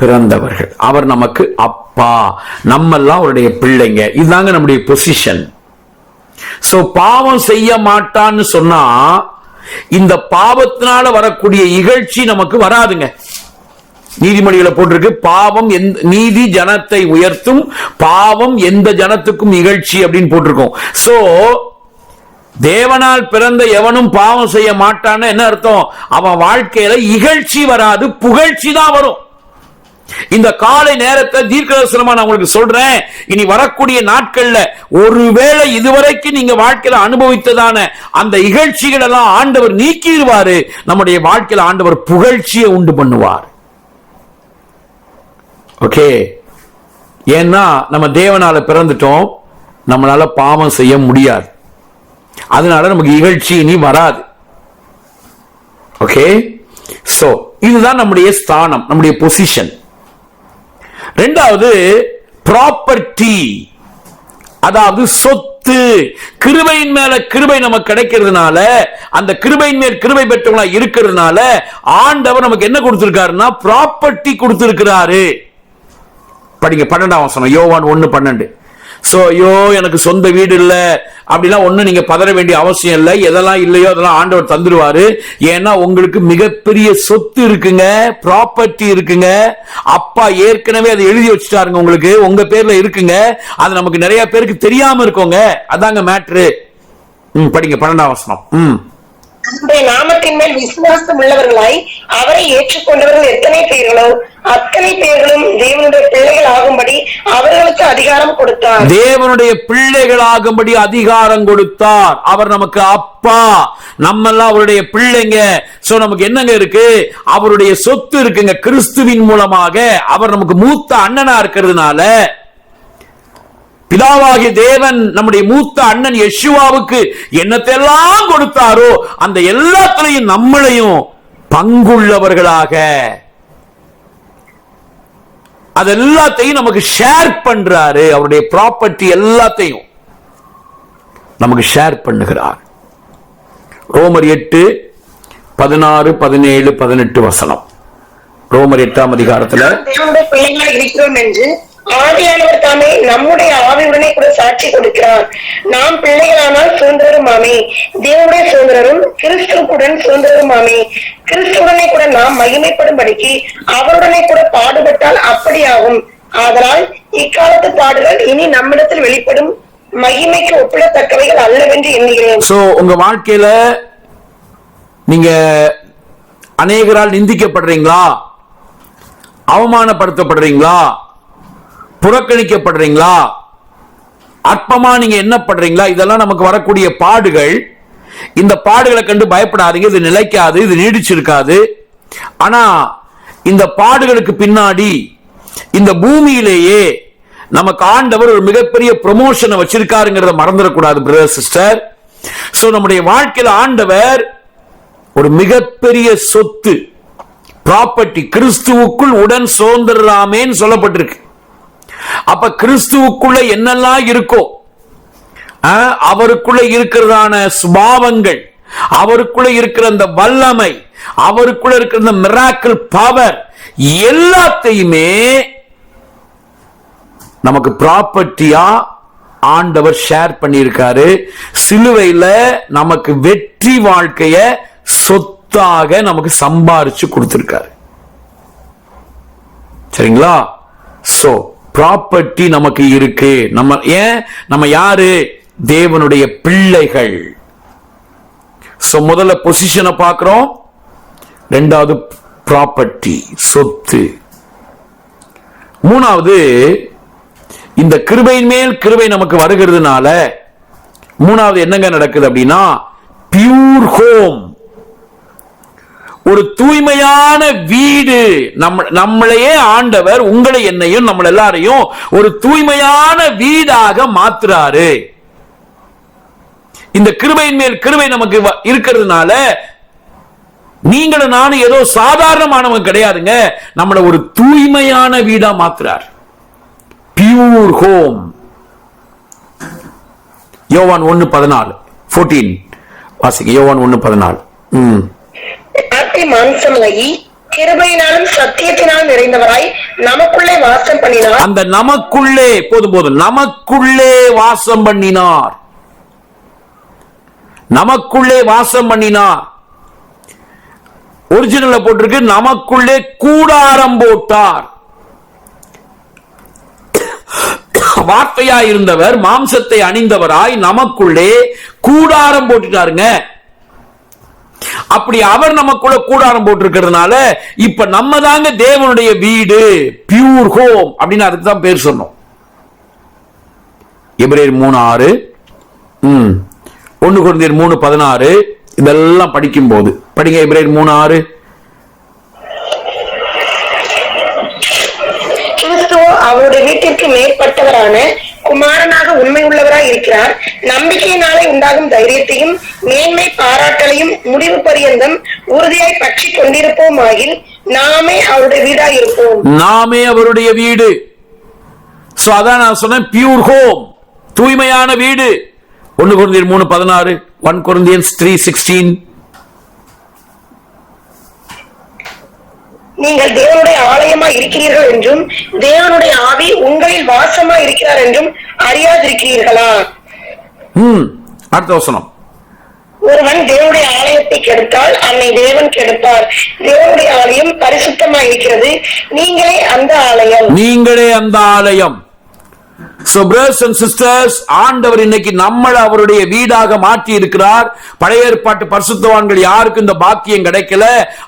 பிறந்தவர்கள். அவர் நமக்கு அப்பா, நம்மெல்லாம் அவருடைய பிள்ளைங்க. இதுதாங்க நம்முடைய பொசிஷன். சோ பாவம் செய்ய மாட்டான்னு சொன்னா இந்த பாவத்தினால வரக்கூடிய இகழ்ச்சி நமக்கு வராதுங்க. நீதிமொழிகளை போட்டிருக்கு, பாவம் நீதி ஜனத்தை உயர்த்தும், பாவம் எந்த ஜனத்துக்கும் இகழ்ச்சி அப்படின்னு போட்டிருக்கோம். சோ தேவனால் பிறந்த எவனும் பாவம் செய்ய மாட்டான்னு என்ன அர்த்தம்? அவன் வாழ்க்கையில இகழ்ச்சி வராது, புகழ்ச்சி தான் வரும். இந்த காலை நேரத்தை தீர்க்கதரிசனமா நான் உங்களுக்கு சொல்றேன், இனி வரக்கூடிய நாட்கள்ல ஒருவேளை இதுவரைக்கும் நீங்க வாழ்க்கையில அனுபவித்ததான அந்த இகழ்ச்சிகள் எல்லாம் ஆண்டவர் நீக்கிடுவாரு. நம்முடைய வாழ்க்கையில ஆண்டவர் புகழ்ச்சியை உண்டு பண்ணுவார். ஓகே, ஏன்னா நம்ம தேவனால பிறந்துட்டோம், நம்மளால பாவம் செய்ய முடியாது, அதனால நமக்கு இகழ்ச்சி இனி வராது. ஓகே, சோ இதுதான் நம்முடைய ஸ்தானம், நம்முடைய பொசிஷன். இரண்டாவது ப்ராப்பர்ட்டி, அதாவது சொத்து. கிருபையின் மேல கிருபை நமக்கு கிடைக்கிறதுனால, அந்த கிருபையின் மேல் கிருபை பெற்றவங்களா இருக்கிறதுனால ஆண்டவர் நமக்கு என்ன கொடுத்திருக்காருன்னா ப்ராப்பர்ட்டி கொடுத்திருக்கிறாரு. படிங்க 12ஆம் வசனம், யோவான் 1:12. சோ ஐயோ எனக்கு சொந்த வீடு இல்ல அப்படிலாம் ஒண்ணு நீங்க பதற வேண்டிய அவசியம் இல்லை. எதெல்லாம் இல்லையோ அதெல்லாம் ஆண்டவர் தந்துருவாரு. ஏன்னா உங்களுக்கு மிகப்பெரிய சொத்து இருக்குங்க, ப்ராப்பர்ட்டி இருக்குங்க. அப்பா ஏற்கனவே அதை எழுதி வச்சுட்டாருங்க, உங்களுக்கு உங்க பேர்ல இருக்குங்க. அது நமக்கு நிறைய பேருக்கு தெரியாம இருக்கோங்க. அதாங்க மேட்ரு. படிங்க 12ஆம் வசனம். நாமத்தின் மேல் விசுவாசம் உள்ளவர்களாய் அவரை ஏற்றுக்கொண்டவர்கள் எத்தனை பேர்களோ அத்தனை பேர்களும் தேவனுடைய பிள்ளைகள் ஆகும்படி அவர்களுக்கு அதிகாரம் கொடுத்தார். தேவனுடைய பிள்ளைகள் ஆகும்படி அதிகாரம் கொடுத்தார். அவர் நமக்கு அப்பா, நம்ம எல்லாம் அவருடைய பிள்ளைங்க. சோ நமக்கு என்னங்க இருக்கு? அவருடைய சொத்து இருக்குங்க. கிறிஸ்துவின் மூலமாக அவர் நமக்கு மூத்த அண்ணனா இருக்கிறதுனால, பிதாவாகிய தேவன் நம்முடைய மூத்த அண்ணன் யெஷுவாவுக்கு என்னத்தெல்லாம் கொடுத்தாரோ அந்த எல்லாத்திலையும் நம்மளையும் பங்குள்ளவர்களாக அது எல்லாத்தையும் நமக்கு ஷேர் பண்றாரு. அவருடைய ப்ராப்பர்ட்டி எல்லாத்தையும் நமக்கு ஷேர் பண்ணுகிறார். ரோமர் 8:16, 17, 18 வசனம். ரோமர் 8ஆம் அதிகாரத்துல தேவனுடைய பிள்ளைகளாக இருக்கிறோம் என்று ஆவியானவர் தாமே நம்முடைய ஆவியுடனே கூட சாட்சி கொடுக்கிறார். நாம் பிள்ளைகளானால் சுதந்திரமாமே, தேவனுடைய சுதந்திரரும் கிறிஸ்துவுடன் சுதந்திரமாமே. கிறிஸ்துவுடனே கூட நாம் மகிமைப்படும்படிக்கு அவருடனே கூட பாடுபட்டால் அப்படியாகும். ஆதலால் இக்காலத்து பாடுகள் இனி நம்மிடத்தில் வெளிப்படும் மகிமைக்கு ஒப்பிடத்தக்கவைகள் அல்லவென்று எண்ணுகிறேன். சோ உங்க வாழ்க்கையில நீங்க அநேகரால் நிந்திக்கப்படுறீங்களா? அவமானப்படுத்தப்படுறீங்களா? புறக்கணிக்கப்படுறீங்களா? அற்பமா நீங்க என்ன பண்றீங்களா? இதெல்லாம் நமக்கு வரக்கூடிய பாடுகள். இந்த பாடுகளை கண்டு பயப்படாதீங்க, இது நிலைக்காது, இது நீடிச்சிருக்காது. ஆனா இந்த பாடுகளுக்கு பின்னாடி இந்த பூமியிலேயே நமக்கு ஆண்டவர் ஒரு மிகப்பெரிய ப்ரமோஷனை வச்சிருக்காருங்கிறத மறந்துடக்கூடாது பிரதர் சிஸ்டர். சோ நம்முடைய வாழ்க்கையில் ஆண்டவர் ஒரு மிகப்பெரிய சொத்து, ப்ராப்பர்ட்டி, கிறிஸ்துவுக்குள் உடன் சுதந்திரராமேன்னு சொல்லப்பட்டிருக்கு. அப்ப கிறிஸ்துவுக்குள்ள என்னெல்லாம் இருக்கோ, அவருக்குள்ள இருக்கிறதான சுபாவங்கள், அவருக்குள்ள இருக்கிற அந்த வல்லமை, அவருக்குள்ள இருக்கிற அந்த மிராக்கிள் பவர் எல்லாத்தையுமே நமக்கு ப்ராப்பர்ட்டியா ஆண்டவர் ஷேர் பண்ணியிருக்காரு. சிலுவையில நமக்கு வெற்றி வாழ்க்கைய சொத்து சொத்தாக நமக்கு சம்பாரிச்சு கொடுத்திருக்காரு. சரிங்களா? சோ ப்ராப்பர்ட்டி நமக்கு இருக்கு. நம்ம யாரு? தேவனுடைய பிள்ளைகள். சோ முதல்ல பொசிஷனை பார்க்கிறோம், ரெண்டாவது ப்ராப்பர்ட்டி, சொத்து. மூணாவது, இந்த கிருபையின் மேல் கிருபை நமக்கு வருகிறதுனால மூணாவது என்னங்க நடக்குது அப்படின்னா, பியூர் ஹோம், ஒரு தூய்மையான வீடு. நம்மளையே ஆண்டவர் உங்களை என்னையும் நம்ம எல்லாரையும் ஒரு தூய்மையான வீடாக மாத்துறாரு. இந்த கிருபையின் மேல் கிருபை நமக்கு இருக்கிறதுனால நீங்களும் நானும் ஏதோ சாதாரணமானவங்க கிடையாதுங்க, நம்மள ஒரு தூய்மையான வீடா மாத்துறார். Pure home. யோவான் 1:14 14 வாசிங்க. யோவான் 1:14. மாம்சமாகி கிருபையினாலும் சத்தியத்தினாலும் நிறைந்தவராய் நமக்குள்ளே வாசம் பண்ணினார். அந்த நமக்குள்ளே போதும் நமக்குள்ளே வாசம் பண்ணினார். நமக்குள்ளே வாசம் பண்ணினார். ஒரிஜினல்ல போட்டிருக்கு நமக்குள்ளே கூடாரம் போட்டார். வார்த்தையாய் இருந்தவர் மாம்சத்தை அணிந்தவராய் நமக்குள்ளே கூடாரம் போட்டுட்டாருங்க. அப்படி அவர் நமக்குள்ள கூடாரம் போட்டிருக்கிறதுனால இப்ப நம்ம தாங்க தேவனுடைய வீடு, பியூர் ஹோம் அப்படின்னு அதுக்கு தான் பேர் சொன்னோம். எபிரேயர் 3:6, 1 கொரிந்தியர் 3:16 இதெல்லாம் படிக்கும் போது படிங்க. எபிரேயர் 3:6. கிறிஸ்துவோ அவருடைய வீட்டிற்கு மேற்பட்டவரான குமாரனாக உண்மை உள்ளவராய் இருக்கிறார். நம்பிக்கையினாலே உண்டாகும் தைரியத்தையும் மேன்மை பாராட்டலையும் முடிவு பரியந்தம் உறுதியாய் பற்றி கொண்டிருப்போமாகில் நாமே அவருடைய வீடாய் இருப்போம். நாமே அவருடைய வீடு. சோ அதான் நான் சொன்னேன், பியூர் ஹோம், தூய்மையான வீடு. 1 கொரிந்தியர் 3:16, 1 Corinthians 3:16. நீங்கள் தேவனுடைய ஆலயமா இருக்கிறீர்கள் என்றும் தேவனுடைய ஆவி உங்களில் வாசமா இருக்கிறார் என்றும் அறியாதிருக்கிறீர்களா? அடுத்த வசனம். ஒருவன் தேவனுடைய ஆலயத்தை கெடுத்தால் அன்னை தேவன் கெடுப்பார். தேவனுடைய ஆலயம் பரிசுத்தமா இருக்கிறது, நீங்களே அந்த ஆலயம். நீங்களே அந்த ஆலயம். So brothers and sisters, ஆண்டவர் இன்னைக்கு நம்மளை அவருடைய வீடாக மாற்றி இருக்கிறார். பழைய ஏற்பாட்டு பரிசுத்தவான்கள் யாருக்கு இந்த பாக்கியம் கிடைக்கல,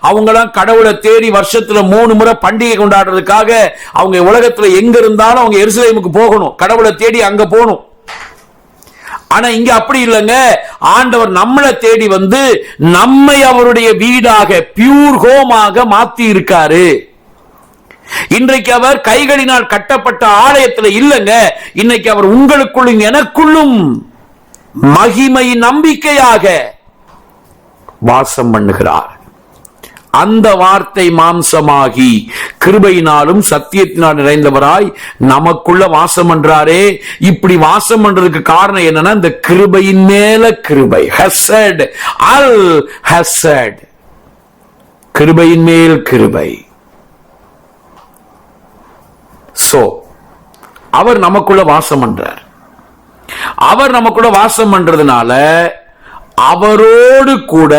அவங்களாம் கடவுளை தேடி வருஷத்துல 3 முறை பண்டிகை கொண்டாடுறதுக்காக அவங்க உலகத்துல எங்க இருந்தாலும் அவங்க எருசலேமுக்கு போகணும், கடவுளை தேடி அங்க போகணும். ஆனா இங்க அப்படி இல்லைங்க, ஆண்டவர் நம்மளை தேடி வந்து நம்மை அவருடைய வீடாக பியூர் ஹோமாக மாத்தி இருக்காரு. இன்றைக்கு அவர் கைகளினால் கட்டப்பட்ட ஆலயத்தில் இல்லங்க, இன்னைக்கு அவர் உங்களுக்குள்ளும் எனக்குள்ளும் மகிமையின் நம்பிக்கையாக வாசம் பண்ணுகிறார். அந்த வார்த்தை மாம்சமாகி கிருபையினாலும் சத்தியத்தினால் நிறைந்தவராய் நமக்குள்ள வாசம் பண்றாரே. இப்படி வாசம் பண்றதுக்கு காரணம் என்னன்னா, இந்த கிருபையின் மேல கிருபை, ஹெசட் அல் ஹெசட், கிருபையின் மேல் கிருபை. சோ அவர் நமக்குள்ள வாசம் பண்றார். அவர் நமக்குள்ள வாசம் பண்றதுனால அவரோடு கூட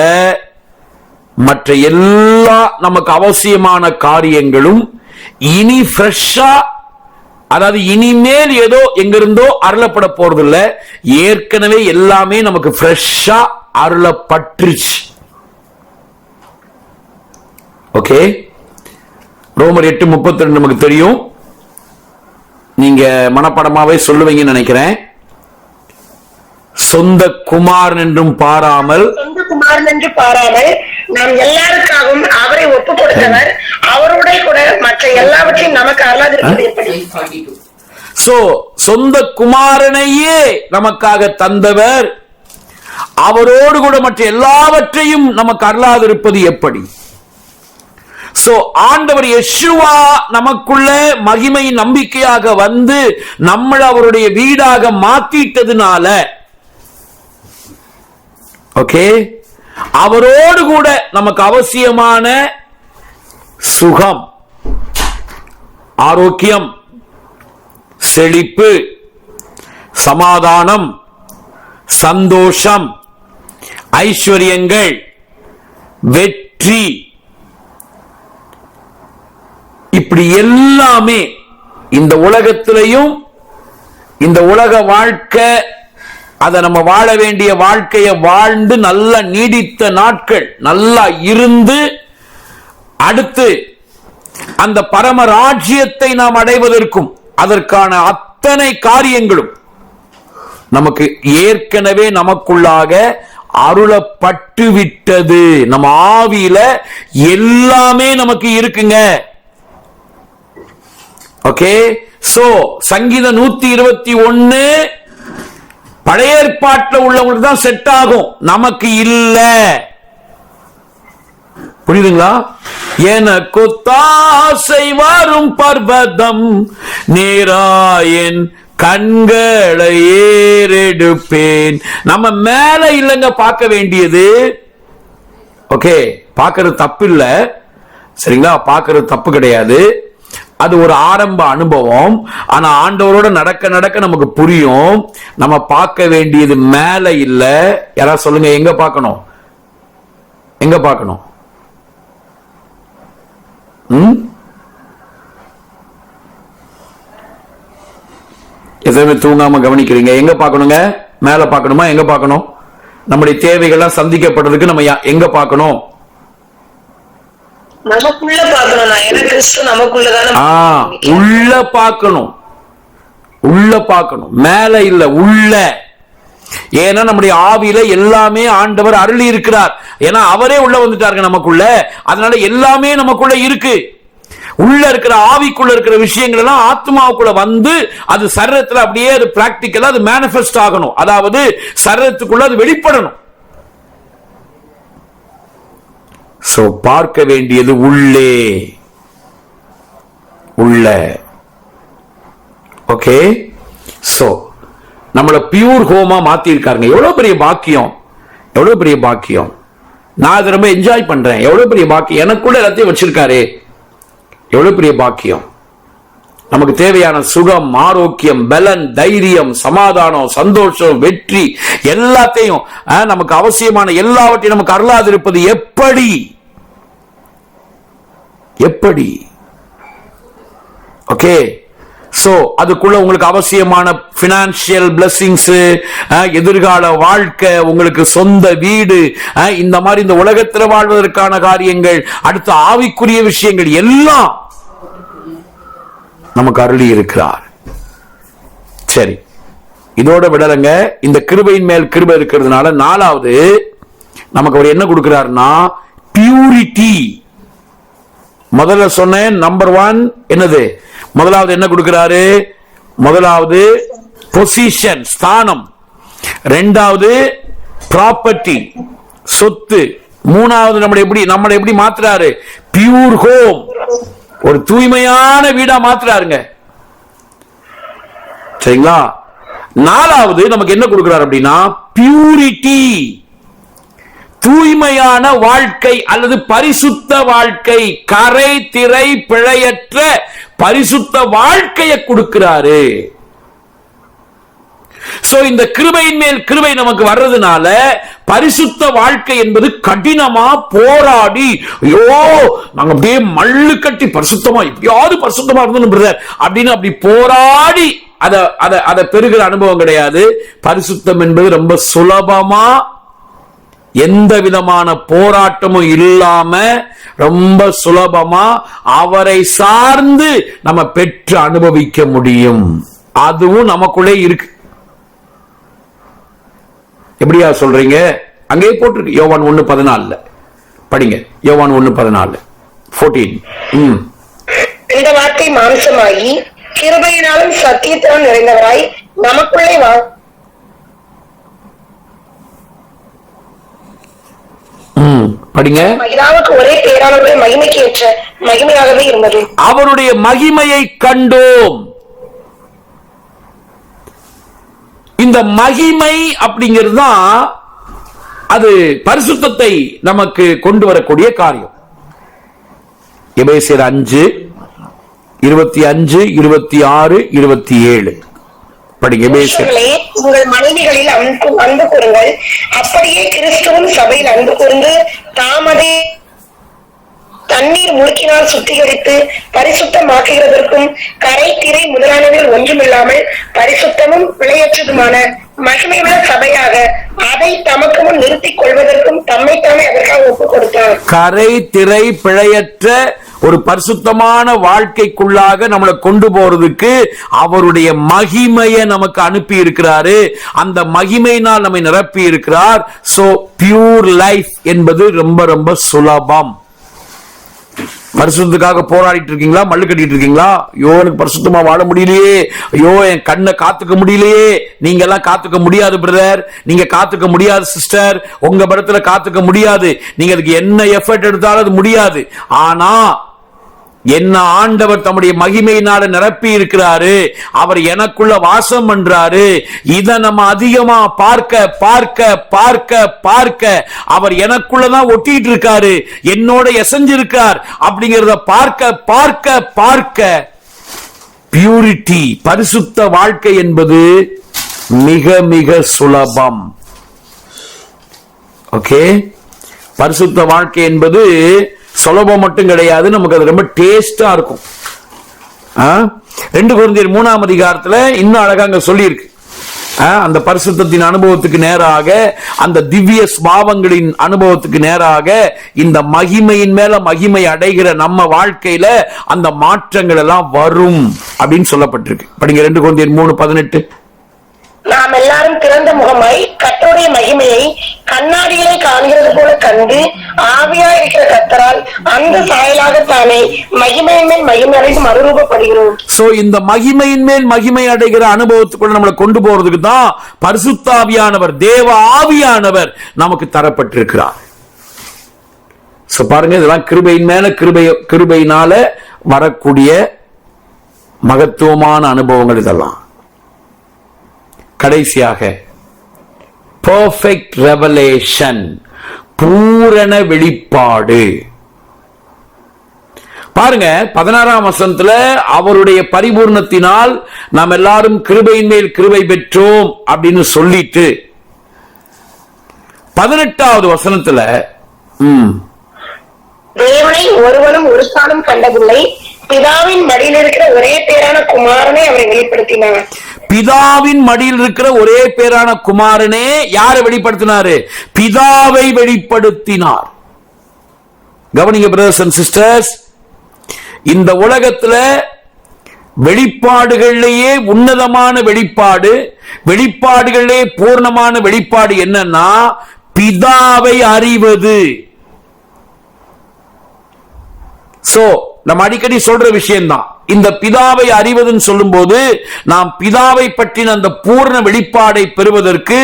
மற்ற எல்லா நமக்கு அவசியமான காரியங்களும் இனி ஃப்ரெஷ்ஷா, அதாவது இனிமேல் ஏதோ எங்கிருந்தோ அருளப்பட போறது இல்ல, ஏற்கனவே எல்லாமே நமக்கு ஃப்ரெஷ்ஷா அருளப்பட்டுருச்சு. ஓகே, ரோமர் 8:32 நமக்கு தெரியும், நீங்க மனப்படமாவே சொல்லுவீங்கன்னு நினைக்கிறேன். சொந்த குமாரன் என்றும் பாராமல் நாம் எல்லாருக்காகவும் அவரை ஒப்பு கொடுத்தவர், அவருடைய கூட மற்ற எல்லாவற்றையும் நமக்கு அருளாதிருப்பது. சோ சொந்த குமாரனையே நமக்காக தந்தவர், அவரோடு கூட மற்ற எல்லாவற்றையும் நமக்கு அருளாதிருப்பது எப்படி? சோ ஆண்டவர் யெஷுவா நமக்குள்ள மகிமை நம்பிக்கையாக வந்து நம்மள அவருடைய வீடாக மாத்திட்டதுனால, ஓகே, அவரோடு கூட நமக்கு அவசியமான சுகம், ஆரோக்கியம், செழிப்பு, சமாதானம், சந்தோஷம், ஐஸ்வர்யங்கள், வெற்றி, இப்படி எல்லாமே இந்த உலகத்திலையும் இந்த உலக வாழ்க்கை, அதை நம்ம வாழ வேண்டிய வாழ்க்கையை வாழ்ந்து நல்ல நீடித்த நாட்கள் நல்லா இருந்து அடுத்து அந்த பரம ராஜ்யத்தை நாம் அடைவதற்கும் அதற்கான அத்தனை காரியங்களும் நமக்கு ஏற்கனவே நமக்குள்ளாக அருளப்பட்டு விட்டது. நம்ம ஆவியில எல்லாமே நமக்கு இருக்குங்க. ஓகே, சோ சங்கீதம் 121 பழைய ஏற்பாட்டில் உள்ளவங்களுக்கு தான் செட் ஆகும், நமக்கு இல்ல. புரியுதுங்களா? எனக்கு தாசை வரும் பர்வதம் நேராயன் கண்களை ஏறெடுப்பேன். நம்ம மேல இல்லங்க பார்க்க வேண்டியது. ஓகே, பார்க்கிறது தப்பு இல்ல, சரிங்களா? பார்க்கிறது தப்பு கிடையாது, அது ஒரு ஆரம்ப அனுபவம். ஆனா ஆண்டவரோட நடக்க நடக்க நமக்கு புரியும், நம்ம பார்க்க வேண்டியது மேல இல்ல. யாராவது சொல்லுங்க, எங்க பார்க்கணும்? எங்க பார்க்கணும்? எதுவுமே தூங்காம கவனிக்கிறீங்க. எங்க பார்க்கணுங்க? மேல பார்க்கணுமா? எங்க பார்க்கணும்? நம்முடைய தேவைகள்லாம் சந்திக்கப்படுறதுக்கு நம்ம எங்க பார்க்கணும்? நமக்குள்ள உள்ள பார்க்கணும், உள்ள பார்க்கணும், மேல இல்ல, உள்ள. ஏன்னா நம்முடைய ஆவியில எல்லாமே ஆண்டவர் அருளி இருக்கிறார். ஏன்னா அவரே உள்ள வந்துட்டாருங்க நமக்குள்ள, அதனால எல்லாமே நமக்குள்ள இருக்கு. உள்ள இருக்கிற ஆவிக்குள்ள இருக்கிற விஷயங்கள் எல்லாம் ஆத்மாவுக்குள்ள வந்து அது சரீரத்துல அப்படியே அது பிராக்டிக்கலா அது மேனிஃபெஸ்ட் ஆகணும், அதாவது சரீரத்துக்குள்ள அது வெளிப்படணும். சோ பார்க்க வேண்டியது உள்ளே, உள்ள. ஓகே, சோ நம்மள பியூர் ஹோமா மாத்தி இருக்காருங்க. எவ்வளவு பெரிய பாக்கியம், எவ்வளவு பெரிய பாக்கியம். நான் அதை ரொம்ப என்ஜாய் பண்றேன். எவ்வளவு பெரிய பாக்கியம், எனக்குள்ள எல்லாத்தையும் வச்சிருக்காரு. எவ்வளவு பெரிய பாக்கியம். நமக்கு தேவையான சுகம், ஆரோக்கியம், பலன், தைரியம், சமாதானம், சந்தோஷம், வெற்றி எல்லாத்தையும் நமக்கு அவசியமான எல்லாவற்றையும் நமக்கு அருளாது இருப்பது எப்படி? எப்படி? ஓகே, சோ அதுக்குள்ள உங்களுக்கு அவசியமான பினான்சியல் பிளெஸிங்ஸ், எதிர்கால வாழ்க்கை, உங்களுக்கு சொந்த வீடு, இந்த மாதிரி இந்த உலகத்தில் வாழ்வதற்கான காரியங்கள், அடுத்த ஆவிக்குரிய விஷயங்கள் எல்லாம் நமக்கு அருளி இருக்கிறார். சரி, இதோட விடலங்க. இந்த கிருபையின் மேல் கிருபை இருக்கிறதுனால நாலாவது நமக்கு அவர் என்ன கொடுக்கிறார்னா பியூரிட்டி. முதல்ல சொன்னேன், நம்பர் 1 என்னது? முதலாவது என்ன கொடுக்கிறாரு? முதலாவது பொசிஷன், ஸ்தானம். இரண்டாவது ப்ராப்பர்ட்டி, சொத்து. மூணாவது நம்மளை எப்படி மாத்துறாரு? பியூர் ஹோம், ஒரு தூய்மையான வீடா மாத்துறாருங்க. சரிங்களா? நாலாவது நமக்கு என்ன கொடுக்கிறார் அப்படின்னா பியூரிட்டி, தூய்மையான வாழ்க்கை அல்லது பரிசுத்த வாழ்க்கை, கரை திரை பிழையற்ற பரிசுத்த வாழ்க்கையை கொடுக்கிறாரு. சோ இந்த கிருபையின் மேல் கிருபை நமக்கு வர்றதுனால பரிசுத்த வாழ்க்கை என்பது கடினமா போராடி, ஐயோ நாங்க அப்படியே மல்லு கட்டி பரிசுத்தமா எப்படியாவது பரிசுத்தமா இருந்தோம் பிரதர் அப்படின்னு அப்படி போராடி அதை பெறுகிற அனுபவம் கிடையாது. பரிசுத்தம் என்பது ரொம்ப சுலபமா, எந்த விதமான போராட்டமும் இல்லாம ரொம்ப சுலபமா அவரை சார்ந்து நம்ம பெற்று அனுபவிக்க முடியும். அதுவும் நமக்குள்ளே இருக்கு. எப்படியா சொல்றீங்க? அங்கே போட்டிருக்கு யோவான் 1:14 படிங்க. யோவான் 1:14 14. இந்த வார்த்தை மாம்சமாகி கிருபையினாலும் சத்தியத்தினாலும் நிறைந்தவராய் நமக்குள்ளே படிங்க. ஒரே பேரானவருடைய மகிமைக்கு ஏற்ற மகிமையாகவே இருந்தது. அவருடைய மகிமையை கண்டோம். இந்த மகிமை அப்படிங்கிறது தான் அது பரிசுத்தத்தை நமக்கு கொண்டு வரக்கூடிய காரியம். எபேசியர் 5:25, 26, 27 படிங்க. உங்கள் மனைவிகளில் அன்பு கூறுங்கள். அப்படியே கிறிஸ்துவும் சபையில் அன்பு கூர்ந்து தாமதே தண்ணீர் முழுக்கினால் சுத்திகரித்து பரிசுத்தமாக்குகிறதற்கும் கரை திரை முதலானதில் ஒன்றுமில்லாமல் பரிசுத்தமும் விளையற்றதுமான மகிமையுள்ள சபையாக அதை தமக்கு முன் நிறுத்திக் கொள்வதற்கும் தம்மைத்தாமே அதற்காக ஒப்புக் கொடுத்தார். கரை திரை பிழையற்ற ஒரு பரிசுத்தமான வாழ்க்கைக்குள்ளாக நம்மளை கொண்டு போறதுக்கு அவருடைய மகிமையை நமக்கு அனுப்பி இருக்கிறாரு. அந்த மகிமையினால் நம்மை நிரப்பி இருக்கிறார். சோ பியூர் லைஃப் என்பது ரொம்ப ரொம்ப சுலபம். பரிசுத்தத்துக்காக போராடிட்டு இருக்கீங்களா? மல்லு கட்டிட்டு இருக்கீங்களா? ஐயோ எனக்கு பரிசுத்தமா வாழ முடியலையே, ஐயோ என் கண்ணை காத்துக்க முடியலையே. நீங்க எல்லாம் காத்துக்க முடியாது பிரதர், நீங்க காத்துக்க முடியாது சிஸ்டர், உங்க படத்துல காத்துக்க முடியாது. நீங்க அதுக்கு என்ன எஃபர்ட் எடுத்தாலும் அது முடியாது. ஆனா என்ன ஆண்டவர் தம்முடைய மகிமையினால நிரப்பி இருக்கிறாரு, அவர் எனக்குள்ள வாசம் பண்றாரு. இத நம்ம அதிகமா பார்க்க பார்க்க பார்க்க பார்க்க அவர் எனக்குள்ளதான் ஒட்டிட்டு இருக்காரு, என்னோட எசைஞ்சிருக்கார் அப்படிங்கறத பார்க்க பார்க்க பார்க்க பியூரிட்டி பரிசுத்த வாழ்க்கை என்பது மிக மிக சுலபம். ஓகே, பரிசுத்த வாழ்க்கை என்பது சுலபம் மட்டும் கிடையாது, நமக்கு அது ரொம்ப டேஸ்டா இருக்கும். 2 கொரிந்தியர் 3ஆம் அதிகாரத்துல இன்னும் அழகா அங்க சொல்லி இருக்கு. அந்த பரிசுத்தத்தின் அனுபவத்துக்கு நேராக, அந்த திவ்ய ஸ்பாவங்களின் அனுபவத்துக்கு நேராக இந்த மகிமையின் மேல மகிமை அடைகிற நம்ம வாழ்க்கையில அந்த மாற்றங்கள் எல்லாம் வரும் அப்படின்னு சொல்லப்பட்டிருக்கு. படிங்க 2 கொரிந்தியர் 3:18. நாம் எல்லாரும் திறந்த முகமாய் கர்த்தருடைய மகிமையை கண்ணாடிகளை காண்கிறது போல கண்டு ஆவியா இருக்கிற கர்த்தரால் அந்த சாயலாகத்தானே மகிமையின் மேல் மகிமை அடைந்து மறுரூபப்படுகிறோம். சோ இந்த மகிமையின் மேல் மகிமை அடைகிற அனுபவத்துக்குள்ள நம்மளை கொண்டு போறதுக்கு தான் பரிசுத்த ஆவியானவர், தேவ ஆவியானவர் நமக்கு தரப்பட்டிருக்கிறார். சோ பாருங்க, இதெல்லாம் கிருபையின் மேல கிருபையினால வரக்கூடிய மகத்துவமான அனுபவங்கள் இதெல்லாம். கடைசியாக பெர்ஃபெக்ட் ரெவலேஷன், பூரண வெளிப்பாடு. பாருங்க 16ஆம் வசனத்துல அவருடைய பரிபூர்ணத்தினால் நாம் எல்லாரும் கிருபையின் மேல் கிருபை பெற்றோம் அப்படின்னு சொல்லிட்டு 18வது வசனத்துல தேவனை ஒருவனும் ஒரு காலம் கண்டதில்லை, பிதாவின் மடியில் இருக்கிற ஒரே பேரான குமாரனை அவரை வெளிப்படுத்தினார். பிதாவின் மடியில் இருக்கிற ஒரே பேரான குமாரனே யாரை வெளிப்படுத்தினாரு? பிதாவை வெளிப்படுத்தினார். கவனிங்க பிரதர்ஸ் அண்ட் சிஸ்டர்ஸ், இந்த உலகத்துல வெளிப்பாடுகளிலேயே உன்னதமான வெளிப்பாடு, வெளிப்பாடுகளிலே பூர்ணமான வெளிப்பாடு என்னன்னா பிதாவை அறிவது. சோ நம்ம அடிக்கடி சொல்ற விஷயம்தான் இந்த பிதாவை அறிவதுன்னு சொல்லும் போது, நாம் பிதாவை பற்றின அந்த பூர்ண வெளிப்பாடை பெறுவதற்கு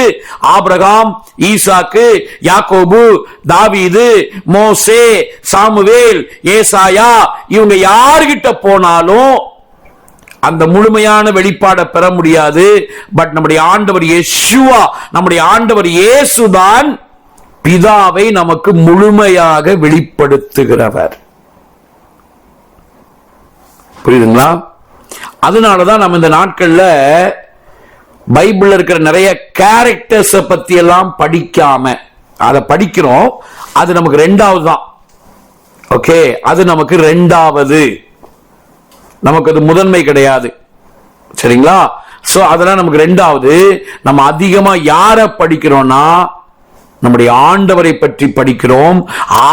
ஆபிரகாம், ஈசாக்கு, யாக்கோபு, தாவீது, மோசே, சாமுவேல், ஏசாயா இவங்க யார்கிட்ட போனாலும் அந்த முழுமையான வெளிப்பாடை பெற முடியாது. பட் நம்முடைய ஆண்டவர் யெஷுவா, நம்முடைய ஆண்டவர் இயேசுதான் பிதாவை நமக்கு முழுமையாக வெளிப்படுத்துகிறவர். புரியுதுங்களா? அதனாலதான் நம்ம இந்த நாட்கள்ல பைபிள்ல இருக்கிற நிறைய கேரக்டர்ஸ் பத்தி எல்லாம் படிக்காம அதை படிக்கிறோம். அது நமக்கு 2வது தான். ஓகே, அது நமக்கு 2வது, நமக்கு அது முதன்மை கிடையாது. சரிங்களா? சோ அதெல்லாம் நமக்கு 2வது. நம்ம அதிகமா யாரை படிக்கிறோம்னா நம்முடைய ஆண்டவரை பற்றி படிக்கிறோம்.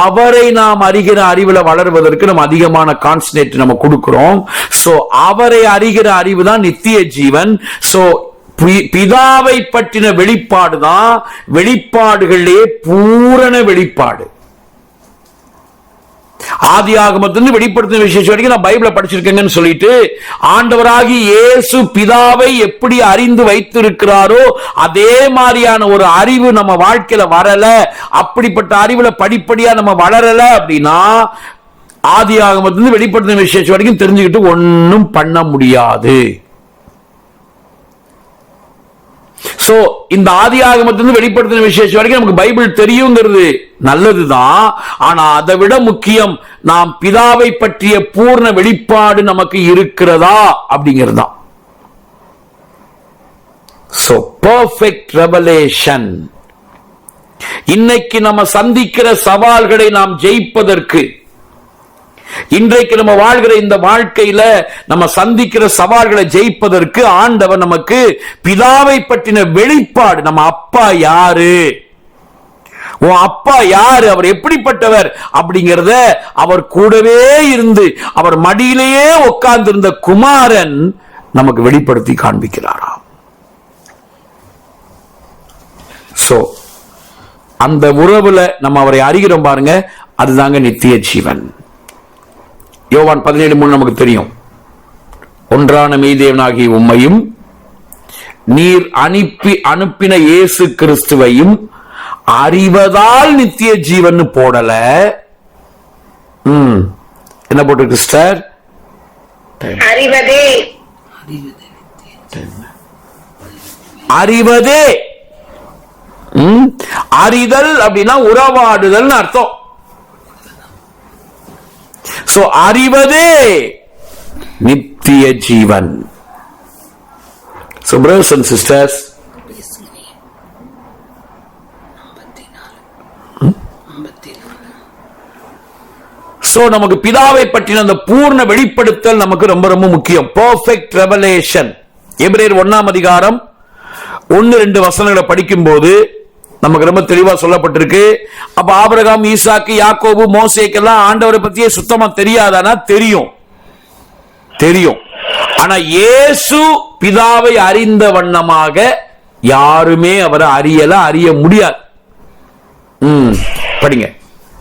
அவரை நாம் அறிகிற அறிவுல வளர்வதற்கு நம்ம அதிகமான கான்சன்ட்ரேட் நம்ம கொடுக்கிறோம். சோ அவரை அறிகிற அறிவு தான் நித்திய ஜீவன். சோ பிதாவை பற்றின வெளிப்பாடு தான் வெளிப்பாடுகளிலே பூரண வெளிப்பாடு. ஆதியாகமத்திலிருந்து வெளிப்படுத்தின விசேஷம் வரைக்கும் நான் பைபிளை படிச்சிருக்கேன்னு சொல்லிட்டு ஆண்டவராகி இயேசு பிதாவை எப்படி அறிந்து வைத்திருக்கிறாரோ அதே மாதிரியான ஒரு அறிவு நம்ம வாழ்க்கையில வரல, அப்படிப்பட்ட அறிவுல படிப்படியா நம்ம வளரல அப்படின்னா ஆதியாகமத்திலிருந்து வெளிப்படுத்தின விசேஷம் வரைக்கும் தெரிஞ்சுக்கிட்டு ஒன்னும் பண்ண முடியாது. சோ இந்த ஆதியாகமத்திலிருந்து வெளிப்படுத்தின விசேஷம் வரைக்கும் நமக்கு பைபிள் தெரியுங்கிறது நல்லதுதான். ஆனா அதை விட முக்கியம் நாம் பிதாவை பற்றிய பூர்ண வெளிப்பாடு நமக்கு இருக்கிறதா அப்படிங்கிறது தான். So perfect revelation. இன்னைக்கு நம்ம சந்திக்கிற சவால்களை நாம் ஜெயிப்பதற்கு, இன்றைக்கு நம்ம வாழ்கிற இந்த வாழ்க்கையில நம்ம சந்திக்கிற சவால்களை ஜெயிப்பதற்கு ஆண்டவர் நமக்கு பிதாவை பற்றின வெளிப்பாடு, நம்ம அப்பா யாரு, உன் அப்பா யாரு, அவர் எப்படிப்பட்டவர் அப்படிங்கறத அவர் கூடவே இருந்து அவர் மடியிலேயே உட்கார்ந்து இருந்த குமாரன் நமக்கு வெளிப்படுத்தி காண்பிக்கிறாராம். சோ அந்த உறவுல நம்ம அவரை அறிகிறோம் பாருங்க, அதுதாங்க நித்திய ஜீவன். யோவான் 17:3 நமக்கு தெரியும். ஒன்றான மெய்தேவனாகிய உம்மையும் நீர் அனுப்பின இயேசு கிறிஸ்துவையும் அறிவதால் நித்திய ஜீவன் போடல. என்ன போட்டிருக்கு சிஸ்டர்? அறிவதே. அறிவதே. அறிதல் அப்படின்னா உறவாடுதல் அர்த்தம். சோ அறிவதே நித்திய ஜீவன். So brothers and sisters, so நமக்கு பிதாவை பற்றின அந்த பூர்ண வெளிப்படுத்தல் நமக்கு ரொம்ப ரொம்ப முக்கியம். Perfect revelation. எபிரேயர் 1ஆம் அதிகாரம் 1-2 வசனங்களை படிக்கும் போது நமக்கு ரொம்ப தெளிவா சொல்லப்பட்டிருக்கு. அப்ப ஆபிரகாம், ஈசாக்கு, யாக்கோபு, மோசேக்கெல்லாம் ஆண்டவரை பத்தியே சுத்தமா தெரியாதானா? தெரியும், தெரியும். ஆனா இயேசு பிதாவை அறிந்த வண்ணமாக யாருமே அவரை அறிய முடியாது. படிங்க.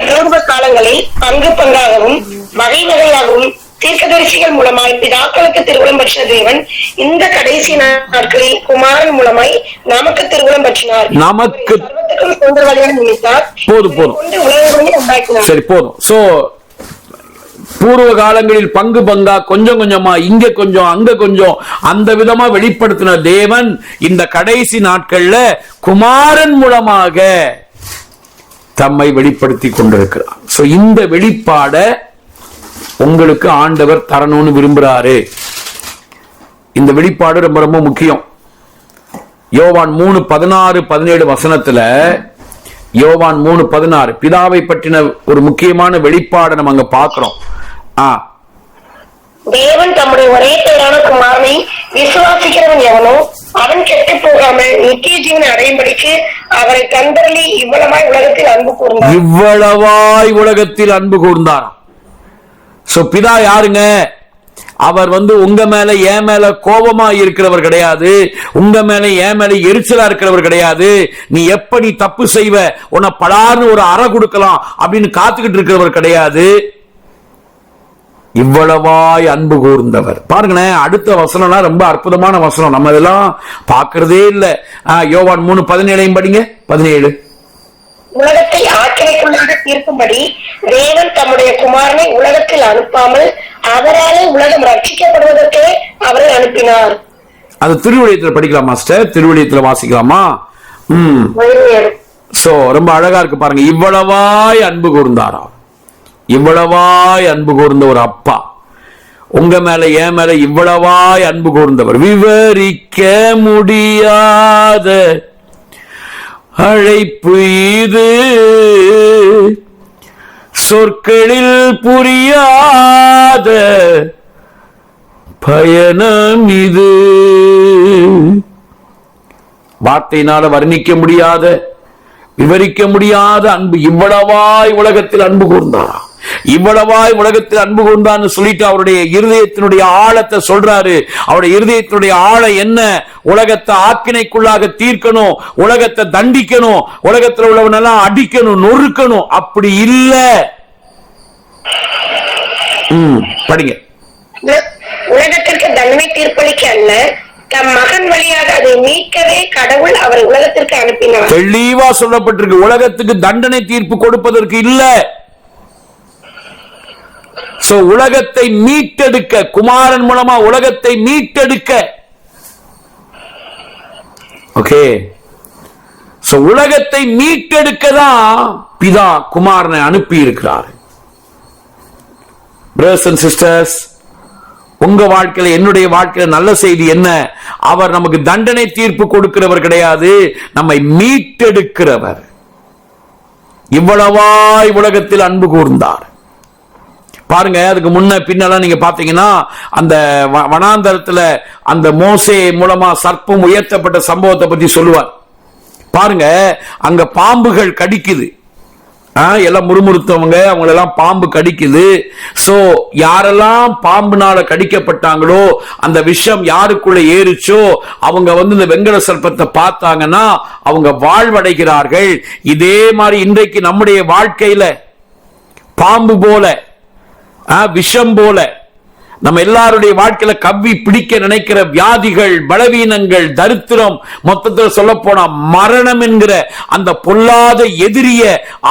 பூர்வ காலங்களில் பங்கு பங்காகவும் வகை வகையாகவும் தீர்க்கதரிசிகள் மூலமாய் பிதாக்களுக்கு திருவுளம் பற்றின தேவன் இந்த கடைசி நாட்களில் குமாரன் மூலமாய் நமக்கு திருவுளம் பற்றினார். நமக்கு போதும், சரி போதும். சோ பூர்வ காலங்களில் பங்கு பங்கா கொஞ்சம் கொஞ்சமா இங்க கொஞ்சம் அங்க கொஞ்சம் அந்த விதமா வெளிப்படுத்தின தேவன் இந்த கடைசி நாட்கள்ல குமாரன் மூலமாக தம்மை வெளிப்படுத்தி கொண்டிருக்கிறார். சோ இந்த வெளிப்பாட உங்களுக்கு ஆண்டவர் தரணும்னு விரும்புறாரு. இந்த வெளிப்பாடு ரொம்ப ரொம்ப முக்கியம். யோவான் 3:16-17 வசனத்துல, யோவான் 3:16 பிதாவை பற்றின ஒரு முக்கியமான வெளிப்பாடு நம்ம அங்க பார்க்கிறோம். தேவன் தம்முடைய ஒரே பேரான குமாரனை விசுவாசிக்கிறவன் எவனோ அவன் கெட்டு போகாமல் நித்திய ஜீவனை அடையும்படிக்கு அவரை தந்தருளி இவ்வளவாய் உலகத்தில் அன்பு கூர்ந்தாராம். சோ பிதா யாருங்க? அவர் உங்க மேல என் மேல கோபமா இருக்கிறவர் கிடையாது, உங்க மேல என் மேல எரிச்சலா இருக்கிறவர் கிடையாது. நீ எப்படி தப்பு செய்வ, உன்னை படார்னு ஒரு அறை கொடுக்கலாம் அப்படின்னு காத்துக்கிட்டு இருக்கிறவர் கிடையாது. இவ்வளவாய் அன்பு கூர்ந்தவர். பாருங்களேன், அடுத்த வசனம்லாம் ரொம்ப அற்புதமான வசனம், நம்ம இதெல்லாம் பார்க்கறதே இல்ல. யோவான் 3:17 படிங்க. 17 உலகத்தை ஆக்கினைக்குள்ளாக தீர்க்கும்படி தேவன் தம்முடைய குமாரனை உலகத்தில் அனுப்பாமல் அவராலே உலகம் ரட்சிக்கப்படுவதற்கே அவரை அனுப்பினார். அது திருவிழியத்தில் படிக்கலாம் மாஸ்டர், திருவிழியத்தில் வாசிக்கலாமா? சோ ரொம்ப அழகா இருக்கு பாருங்க. இவ்வளவாய் அன்பு கூர்ந்தாராம். இவ்வளவாய் அன்பு கூர்ந்த ஒரு அப்பா உங்க மேல என் மேல இவ்வளவாய் அன்பு கூர்ந்தவர். விவரிக்க முடியாத அழைப்பு இது, சொற்களில் புரியாத பயணம் இது. வார்த்தையினால வர்ணிக்க முடியாத, விவரிக்க முடியாத அன்பு. இவ்வளவாய் உலகத்தில் அன்பு கூர்ந்தாரா, இவ்வளவாய் உலகத்தில் அன்பு கூர்ந்தான்னு சொல்லிட்டு அவருடைய இருதயத்தினுடைய ஆழத்தை சொல்றாரு. அவருடைய இருதயத்தினுடைய ஆழம் என்ன? உலகத்தை ஆக்கினைக்குள்ளாக தீர்க்கணும், உலகத்தை தண்டிக்கணும், உலகத்தில் உள்ளவனெல்லாம் அடிக்கணும், நொறுக்கணும். அப்படி இல்ல. படிங்க. உலகத்திற்கு தண்டனை தீர்ப்பளிக்க அல்ல, தம் மகன் வழியாக அதை மீட்கவே கடவுள் அவரை உலகத்திற்கு அனுப்பினார். தெளிவா சொல்லப்பட்டிருக்கு. உலகத்துக்கு தண்டனை தீர்ப்பு கொடுப்பதற்கு இல்ல. சோ உலகத்தை மீட்டெடுக்க, குமாரன் மூலமா உலகத்தை மீட்டெடுக்க. ஓகே, சோ உலகத்தை மீட்டெடுக்க தான் பிதா குமாரனை அனுப்பி இருக்கிறார். பிரதர்ஸ் அண்ட் சிஸ்டர்ஸ், உங்க வாழ்க்கையில, என்னுடைய வாழ்க்கையில நல்ல செய்தி என்ன? அவர் நமக்கு தண்டனை தீர்ப்பு கொடுக்கிறவர் கிடையாது, நம்மை மீட்டெடுக்கிறவர். இவ்வளவாய் உலகத்தில் அன்பு கூர்ந்தார். பாருங்க, அதுக்கு முன்ன பின்னெல்லாம் நீங்க பாத்தீங்கன்னா அந்த வனாந்தரத்துல அந்த மோசே மூலமா சர்ப்பம் உயர்த்தப்பட்ட சம்பவத்தை பத்தி சொல்லுவார். பாருங்க, அங்க பாம்புகள் கடிக்குது, எல்லாம் முறுமுறுத்தவங்க, அவங்களெல்லாம் பாம்பு கடிக்குது. சோ யாரெல்லாம் பாம்புனால கடிக்கப்பட்டாங்களோ, அந்த விஷம் யாருக்குள்ள ஏறிச்சோ, அவங்க இந்த வெங்கல சர்ப்பத்தை பார்த்தாங்கன்னா அவங்க வாழ்வடைகிறார்கள். இதே மாதிரி இன்றைக்கு நம்முடைய வாழ்க்கையில பாம்பு போல, விஷம் போல நம்ம எல்லாருடைய வாழ்க்கையில கவ்வி பிடிக்க நினைக்கிற வியாதிகள், பலவீனங்கள், தரித்திரம், மொத்தத்தில் சொல்ல போனா மரணம் என்கிற அந்த பொல்லாத எதிரிய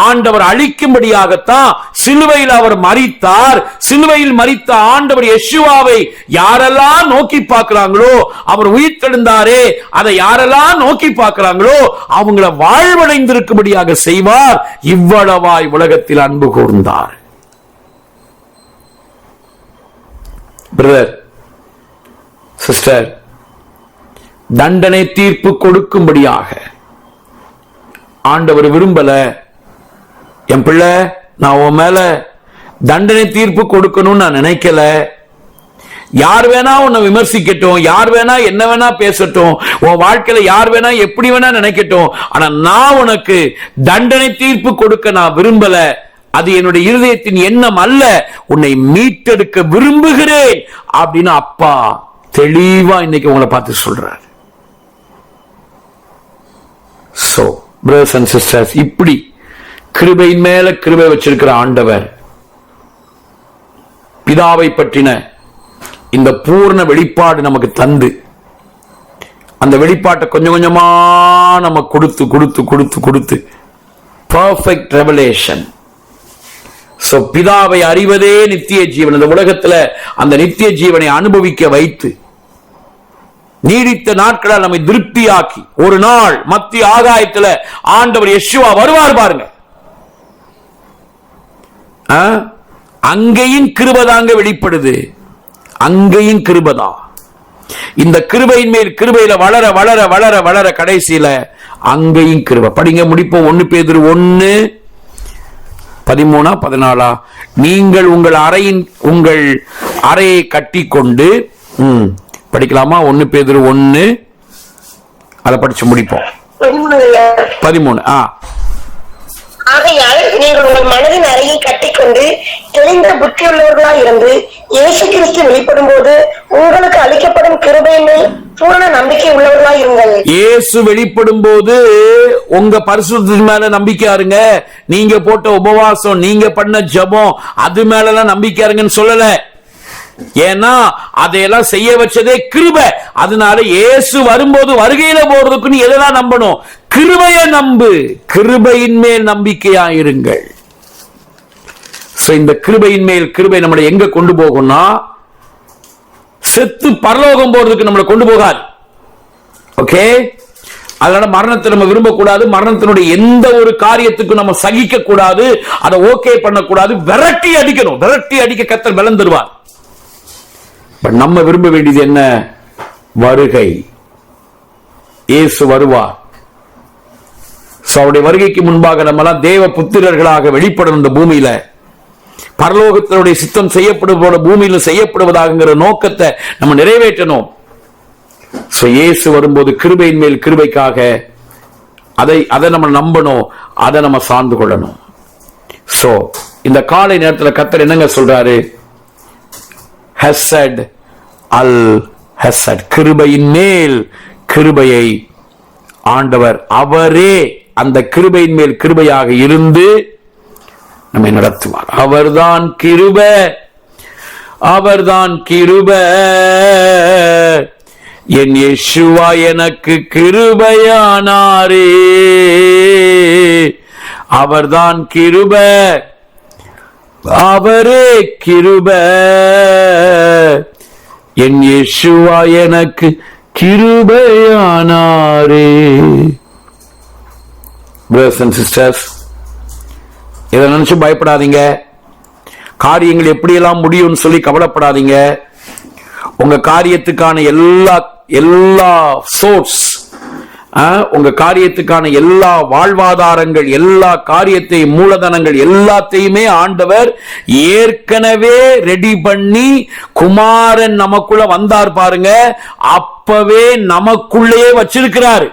ஆண்டவர் அழிக்கும்படியாகத்தான் சிலுவையில் அவர் மரித்தார். சிலுவையில் மரித்த ஆண்டவர் யெஷுவாவை யாரெல்லாம் நோக்கி பார்க்கிறாங்களோ, அவர் உயிர்த்தெழுந்தாரே, அதை யாரெல்லாம் நோக்கி பார்க்கிறாங்களோ அவங்கள வாழ்வடைந்திருக்கும்படியாக செய்வார். இவ்வளவாய் உலகத்தில் அன்பு கூர்ந்தார். பிரதர், சிஸ்டர், தண்டனை தீர்ப்பு கொடுக்கும்படியாக ஆண்டவர் விரும்பல. என் பிள்ளை, நான் உன் மேல தண்டனை தீர்ப்பு கொடுக்கணும்னு நான் நினைக்கல. யார் வேணா உன்னை விமர்சிக்கட்டும், யார் வேணா என்ன வேணா பேசட்டும், உன் வாழ்க்கையில யார் வேணா எப்படி வேணா நினைக்கட்டும், ஆனா நான் உனக்கு தண்டனை தீர்ப்பு கொடுக்க நான் விரும்பல. அது என்னுடைய இருதயத்தின் எண்ணம் அல்ல. உன்னை மீட்டெடுக்க விரும்புகிறேன் அப்படின்னு அப்பா தெளிவா இன்னைக்கு உங்களை பார்த்து சொல்றார். சோ பிரதர்ஸ் அண்ட் சிஸ்டர்ஸ், இப்படி கிருபையின் மேல கிருபை வச்சிருக்கிற ஆண்டவர் பிதாவை பற்றின இந்த பூர்ண வெளிப்பாடு நமக்கு தந்து, அந்த வெளிப்பாட்டை கொஞ்சம் கொஞ்சமா நம்ம கொடுத்து கொடுத்து கொடுத்து கொடுத்து பர்ஃபெக்ட் ரெவலேஷன். சோ பிதாவை அறிவதே நித்திய ஜீவன். இந்த உலகத்துல அந்த நித்திய ஜீவனை அனுபவிக்க வைத்து நீடித்த நாட்களால் நம்மை திருப்தியாக்கி, ஒரு நாள் மத்திய ஆகாயத்துல ஆண்டவர் யெஷுவா வருவார் பாருங்க. அங்கேயும் கிருபைதாங்க வெளிப்படுது, அங்கேயும் கிருபைதா. இந்த கிருபையின் மேல் கிருபையில வளர வளர வளர வளர கடைசியில அங்கேயும் கிருபை. படிங்க, முடிப்போம். 1 பேதுரு 1:13-14. நீங்கள் உங்கள் அறையை கட்டி கொண்டு, படிக்கலாமா? 1 பேதுரு 1 அதை படிச்சு முடிப்போம். 13. ஆகையால் நீங்கள் உங்கள் மனதின் அறையை கட்டிக்கொண்டு தெளிந்த புத்தியுள்ளவர்களாய் இருந்து இயேசு கிறிஸ்து வெளிப்படும் போது உங்களுக்கு அளிக்கப்படும் கிருபையினை பூரண நம்பிக்கை உள்ளவர்களாய் இருங்கள். இயேசு வெளிப்படும் போது உங்க பரிசுத்தத்தின் மேல நம்பிக்கையா இருங்க. நீங்க போட்ட உபவாசம், நீங்க பண்ண ஜெபம், அது மேலலாம் நம்பிக்கையா இருங்கன்னு சொல்லல. ஏன்னா அதையெல்லாம் செய்ய வச்சதே கிருபை. அதனால இயேசு வரும்போது வருகையில போறதுக்கு நீ எதெல்லாம் நம்பணும்? கிருபையை நம்பு. கிருபையின் மேல் நம்பிக்கையாயிருங்கள். இந்த கிருபையின் மேல் கிருபை நம்மளை எங்க கொண்டு போகும்னா, செத்து பரலோகம் போறதுக்கு நம்மளை கொண்டு போகாது. ஓகே, அதனால மரணத்தை நம்ம விரும்பக்கூடாது. மரணத்தினுடைய எந்த ஒரு காரியத்துக்கும் நம்ம சகிக்க கூடாது. அதை ஓகே பண்ணக்கூடாது. விரட்டி அடிக்கணும். விரட்டி அடிக்க கர்த்தர் பலன் தருவார். நம்ம விரும்ப வேண்டியது என்ன? வருகை. இயேசு வருவார். அவருடைய வருகைக்கு முன்பாக நம்மெல்லாம் தேவ புத்திரர்களாக வெளிப்படும். இந்த பூமியில பரலோகத்தினுடைய சித்தம் செய்யப்படுவதோட பூமியில செய்யப்படுவதாகிற நோக்கத்தை நம்ம நிறைவேற்றணும். இயேசு வரும்போது கிருபையின் மேல் கிருபைக்காக அதை நம்ம நம்பணும், அதை நம்ம சார்ந்து கொள்ளணும். இந்த காலை நேரத்தில் கர்த்தர் என்னங்க சொல்றாரு? ஹெசட் அல் ஹெசட், கிருபையின் மேல் கிருபையை ஆண்டவர் அவரே அந்த கிருபையின் மேல் கிருபையாக இருந்து நம்மை நடத்துவார். அவர்தான் கிருபை, அவர்தான் கிருபை, என் யெஷுவா எனக்கு கிருபையானாரே. அவர்தான் கிருபை, அவரே கிருபை, என் யெஷுவா எனக்கு கிருபையானாரே. Brothers and sisters, இதை நினைச்சு பயப்படாதீங்க. காரியங்கள் எப்படியெல்லாம் முடியும்னு சொல்லி கவலைப்படாதீங்க. உங்க காரியத்துக்கான எல்லா சோர்ஸ், உங்க காரியத்துக்கான எல்லா வாழ்வாதாரங்கள், எல்லா காரியத்தை மூலதனங்கள் எல்லாத்தையுமே ஆண்டவர் ஏற்கனவே ரெடி பண்ணி குமாரன் நமக்குள்ள வந்தார் பாருங்க, அப்பவே நமக்குள்ளே வச்சிருக்கிறார்.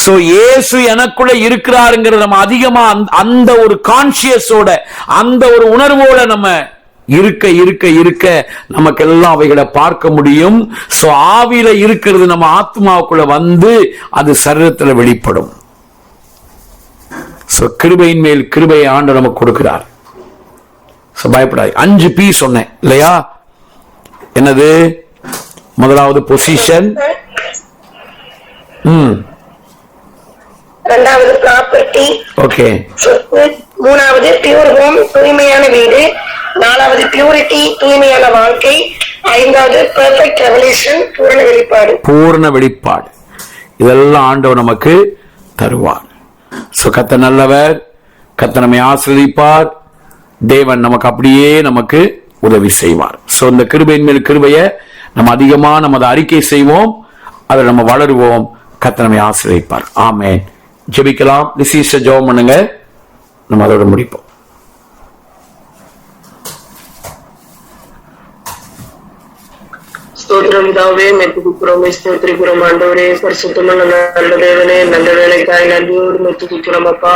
சோ இயேசு எனக்குள்ள இருக்கிறாருங்கிறது நம்ம அதிகமா அந்த ஒரு கான்சியஸோட, அந்த ஒரு உணர்வோட நம்ம இருக்க இருக்க இருக்க நமக்கு எல்லாம் அவைகளை பார்க்க முடியும். சோ ஆவியில இருக்கிறது நம்ம ஆத்மாவுக்குள்ள வந்து அது சரீரத்துல வெளிப்படும். சோ கிருபையின் மேல் கிருபையை ஆண்டவர் நமக்கு கொடுக்கிறார். சோ பயப்படாது. 5 P சொன்னேன் இல்லையா? என்னது? முதலாவது பொசிஷன், இரண்டாவது ப்ராப்பர்ட்டி, ஓகே, மூணாவது பியூர் ஹோம், தூய்மையான வீடு, நாலாவது பியூரிட்டி, தூய்மையான வாழ்க்கை, ஐந்தாவது பெர்ஃபெக்ட் ரெவலேஷன், பூரண வெளிப்பாடு. பூரண வெளிப்பாடு இதெல்லாம் ஆண்டவர் நமக்கு தருவார். சோ கர்த்தர் நல்லவர், கர்த்தர் நம்மை ஆசீர்வதிப்பார், தேவன் நமக்கு அப்படியே நமக்கு உதவி செய்வார். சோ இந்த கிருபையின் மேல் கிருபையை நம்ம அதிகமா நம்ம அதை அறிக்கை செய்வோம், அதில் நம்ம வளருவோம். கர்த்தர் நம்மை ஆசீர்வதிப்பார். ஆமென். ஜெபிக்கலாம். விசேஷ ஜெபம் பண்ணுங்க, நம்ம அதோட முடிப்போம். ஸ்தோத்திரம் தாவே, மெத்துக்குறோம், ஸ்தோத்திரிக்கிறோம் ஆண்டவரே. பரிசுத்தமான நல்ல தேவனே, நல்ல வேலைக்காய் நன்றியோடு மெத்துக்குறோம் அப்பா.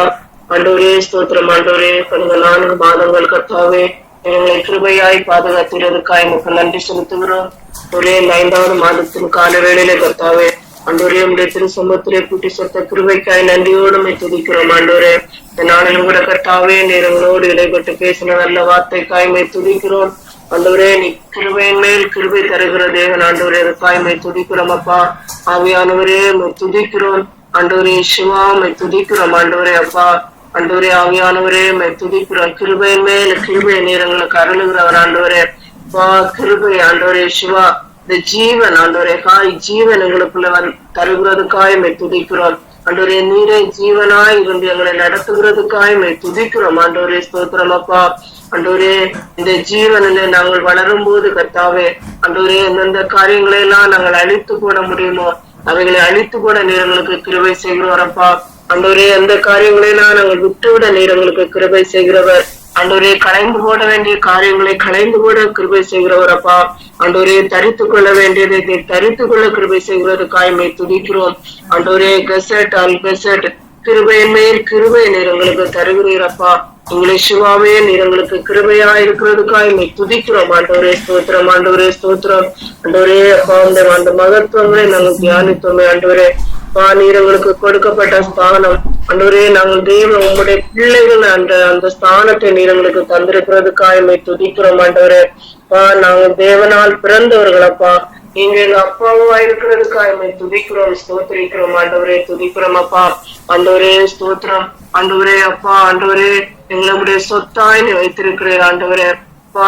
ஆண்டவரே ஸ்தோத்திரம் ஆண்டவரே. கடந்த 4 மாதங்கள் கர்த்தாவே எங்களை கிருபையாய் பாதுகாத்திருக்காய் எனக்கு நன்றி செலுத்துகிறோம். ஒரே 5வது மாதத்தின் கால வேளையிலே கர்த்தாவே ஆண்டவரே உடைய திருசமத்திலே கூட்டி சொத்த கிருபைக்காய் நன்றியோடு துதிக்கிறோம் ஆண்டவரே. இந்த நாளிலும் கூட கர்த்தாவே நேரங்களோடு இடைப்பட்டு பேசின நல்ல வார்த்தைக்காய் துதிக்கிறோம் ஆண்டவரே. நீ கிருபையின் மேல் கிருபை தருகிற தேவன் ஆண்டவரே, அதுக்காய் துதிக்கிறோம் அப்பா. ஆவியானவரே துதிக்கிறோம் ஆண்டவரே. சிவா துதிக்கிறோம் ஆண்டவரே அப்பா. ஆண்டவரே ஆவியானவரே துதிக்கிறோம். கிருபையின் மேல் கிருபை நேரங்களுக்கு அருளுகிறவர் ஆண்டவரே அப்பா. கிருபை ஆண்டவரே சிவா, இந்த ஜீவன் ஆண்டவரே காய் ஜீவன் எங்களுக்குள்ள தருகிறதுக்காய் துதிக்கிறோம் ஆண்டவரே. நீரே ஜீவனாய் இருந்து எங்களை நடத்துகிறதுக்காய் துதிக்கிறோம் ஆண்டவரே. ஸ்தோத்திரம் அப்பா. ஆண்டவரே இந்த ஜீவனிலே நாங்கள் வளரும் போது கர்த்தாவே ஆண்டவரே எந்தெந்த காரியங்களை எல்லாம் நாங்கள் அழித்து போட முடியுமோ அவைகளை அழித்து போட நீரங்களுக்கு கிருபை செய்கிறோரப்பா. ஆண்டவரே எந்த காரியங்களெல்லாம் நாங்கள் விட்டுவிட நீரங்களுக்கு கிருபை செய்கிறவர் ஆண்டவரே. களைந்து போட வேண்டிய காரியங்களை களைந்து போட கிருபை செய்கிறவரப்பா. ஆண்டவரே தரித்து கொள்ள வேண்டியதை தரித்து கொள்ள கிருபை செய்கிறதுக்காய் துதிக்கிறோம் ஆண்டவரே. கெசட் அல் கெசட் கிருபையின் மேல் கிருபை நீரங்களுக்கு தருகிறீரப்பா. உங்களை சிவாவே நீரங்களுக்கு கிருபையா இருக்கிறதுக்காய் துதிக்கிறோம் ஆண்டவரே. ஸ்தோத்திரம் ஆண்டவரே. ஸ்தோத்திரம் ஆண்டவரே அப்பா. அந்த மகத்துவங்களை நாங்கள் தியானித்தோமே ஆண்டவரே. நீரங்களுக்கு கொடுக்கப்பட்ட ஸ்தானம் ஆண்டவரே, நாங்கள் தெய்வம் உங்களுடைய பிள்ளைகள் அந்த ஸ்தானத்தை நீரங்களுக்கு தந்திருக்கிறதுக்காக துதிக்கிறோம் ஆண்டவரே. நாங்கள் தேவனால் பிறந்தவர்களப்பா. நீங்க எங்க அப்பாவா இருக்கிறதுக்காக துதிக்கிறோம், ஸ்தோத்திரிக்கிறோம் ஆண்டவரே. துதிக்கிறோம் அப்பா. ஆண்டவரே ஸ்தோத்திரம் ஆண்டவரே அப்பா. ஆண்டவரே எங்களுடைய சொத்தாய் நீ வைத்திருக்கிறீர் ஆண்டவரே அப்பா.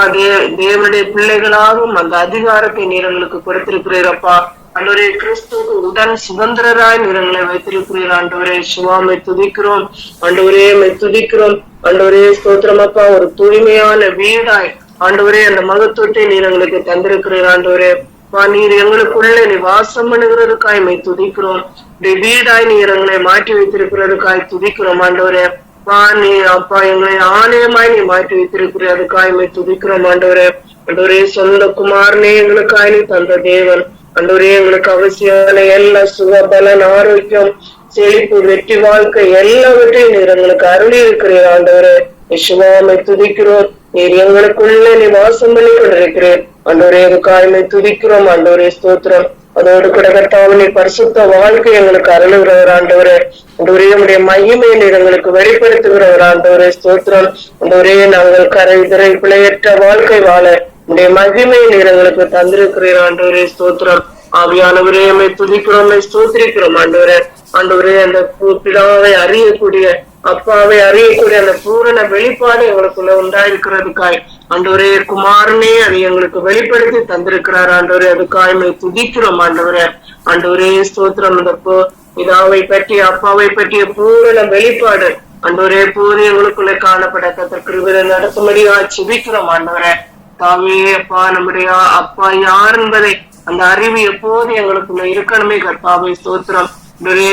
தேவனுடைய பிள்ளைகளாகவும் அந்த அதிகாரத்தை நீரங்களுக்கு கொடுத்திருக்கிறீரப்பா. ஆண்டவரே கிறிஸ்துவுக்கு உடன் சுதந்திரராய் நீரங்களை வைத்திருக்கிறீர் ஆண்டவரே. சிவாமை துதிக்கிறோம் ஆண்டவரே. துதிக்கிறோம் ஆண்டவரே. ஸ்தோத்திரம் அப்பா. ஒரு தூய்மையான வீடாய் ஆண்டவரே அந்த மகத்துவத்தை நீரங்களுக்கு தந்திருக்கிறீர் ஆண்டவரே. நீர் எங்களுக்குள்ள நீ வாசம் பண்ணுகிறதுக்காய் துதிக்கிறோம். வீடாய் நீர் எங்களை மாற்றி வைத்திருக்கிறதுக்காய் துதிக்கிறோம் ஆண்டவரே. நீ அப்பா எங்களை ஆலயமாய் நீ மாற்றி வைத்திருக்கிற அதுக்காய் துதிக்கிறோம் ஆண்டவரே. ஆண்டவரே சொந்த குமாரனே எங்களுக்காய் நீ தந்த தேவன் ஆண்டவரே. எங்களுக்கு அவசியமான எல்லா சுகபலன் ஆரோக்கியம் செழிப்பு வெற்றி வாழ்க்கை எல்லாவற்றையும் நீர் எங்களுக்கு அருளி இருக்கிறீர் ஆண்டவரே. சிவாமை துதிக்கிறோம். நீர் எங்களுக்குள்ள நீ வாசம் பண்ணி கொண்டிருக்கிறேன் ஆண்டவரே. அதுக்காய் துதிக்கிறோம் ஆண்டவரே. ஸ்தோத்திரம். அதோடு கூட கர்த்தாவே பரிசுத்த வாழ்க்கை எங்களுக்கு அருளுகிறவர் ஆண்டவரே. ஆண்டவரே உடைய மகிமை நீர் எங்களுக்கு வெளிப்படுத்துகிறவர் ஆண்டவரே. ஸ்தோத்திரம் ஆண்டவரே. நாங்கள் கரை திரை பிழையற்ற வாழ்க்கை வாழ உடைய மகிமை நீர் எங்களுக்கு தந்திருக்கிறீர் ஆண்டவரே. ஸ்தோத்திரம். ஆவியானவரே துதிக்கிறோம், ஸ்தோத்திரிக்கிறோம் ஆண்டவரே. ஆண்டவரே அந்த பிதாவை அறியக்கூடிய அப்பாவை அறியக்கூடிய அந்த பூரண வெளிப்பாடு எங்களுக்குள்ள உண்டாயிருக்கிறதுக்காய் ஆண்டவரே குமாரனே அதை எங்களுக்கு வெளிப்படுத்தி தந்திருக்கிறார் ஆண்டவரே. அதுக்காய் துதிக்கிறோம் ஆண்டவரே. ஆண்டவரே ஸ்தோத்திரம். அந்த பிதாவை பற்றி அப்பாவை பற்றிய பூரண வெளிப்பாடு ஆண்டவரே பூரி எங்களுக்குள்ள காணப்பட கர்த்தர் கிருபையை நடத்தும்படியா ஜெபிக்கிறோம் ஆண்டவரே. கர்த்தாவே அப்பா, நம்முடைய அப்பா யார் என்பதை அந்த அறிவு எப்போது எங்களுக்குள்ள இருக்கணுமே கர்த்தாவே. ஸ்தோத்திரம்.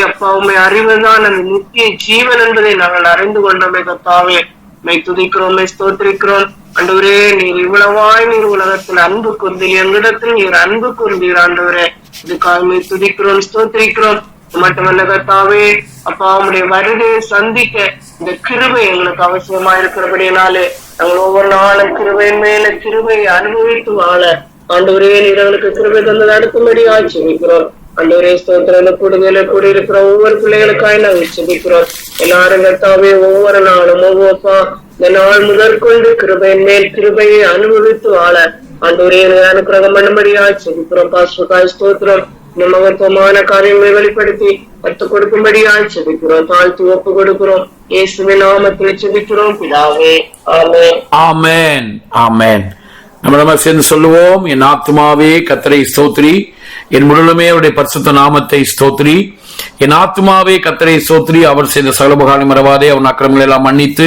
அப்பா, உண்மை அறிவுதான் அந்த நித்திய ஜீவன் என்பதை நாங்கள் அறிந்து கொண்டோமே கர்த்தாவே. மை துதிக்கிறோம், ஸ்தோத்திரிக்கிறோம். ஆண்டவரே, நீர் இவ்வளவாய் நீர் உலகத்தில் அன்பு கூர்ந்தீர், எங்களிடத்தில் நீர் அன்பு கூர்ந்தீர் ஆண்டவரே. இதுக்காக மை துதிக்கிறோம், ஸ்தோத்திரிக்கிறோம். மட்டுமல்ல கர்த்தாவே அப்பா, உங்களுடைய வருகையை சந்திக்க இந்த கிருபை எங்களுக்கு அவசியமா இருக்கிறபடினாலே நாங்கள் ஒவ்வொரு நாளும் கிருபையின் மேல கிருபையை அனுபவித்து வாழ ஆண்டவரே நீர் எங்களுக்கு கிருபை தந்தது அடுக்கும்படி ஆட்சிக்கிறோம். ஆண்டவரே ஸ்தோத்திரம். கூடுதல கூடியிருக்கிற ஒவ்வொரு பிள்ளைகளுக்காய் நாங்கள் செபிக்கிறோம். எல்லாரும் கர்த்தாவே ஒவ்வொரு நாளும் ஒவ்வொருப்பா இந்த நாள் முதற்கொண்டு கிருபையின் மேல் கிருபையை அனுபவித்து வாழ ஆண்டவரே அனுக்கிரகம் பண்ணும்படியா செபிக்கிறோம். பாஸ்டர்காய் ஸ்தோத்திரம். இந்த மகத்துவமான காரியங்களை வெளிப்படுத்தி கற்றுக் கொடுக்கும்படியாய் செபிக்கிறோம். தாழ்த்தி ஒப்பு கொடுக்கிறோம். இயேசுவின் நாமத்தில் செபிக்கிறோம் பிதாவே, ஆமென். ஆமென், ஆமென். நம்ம சேர்ந்து சொல்லுவோம். என் ஆத்துமாவே கர்த்தரை ஸ்தோத்திரி, என் முழுமே அவருடைய பரிசுத்த நாமத்தை ஸ்தோத்திரி. என் ஆத்துமாவே கர்த்தரை ஸ்தோத்திரி, அவர் செய்த சகலபகாலை மறவாதே. அவன் அக்கிரமங்களை எல்லாம் மன்னித்து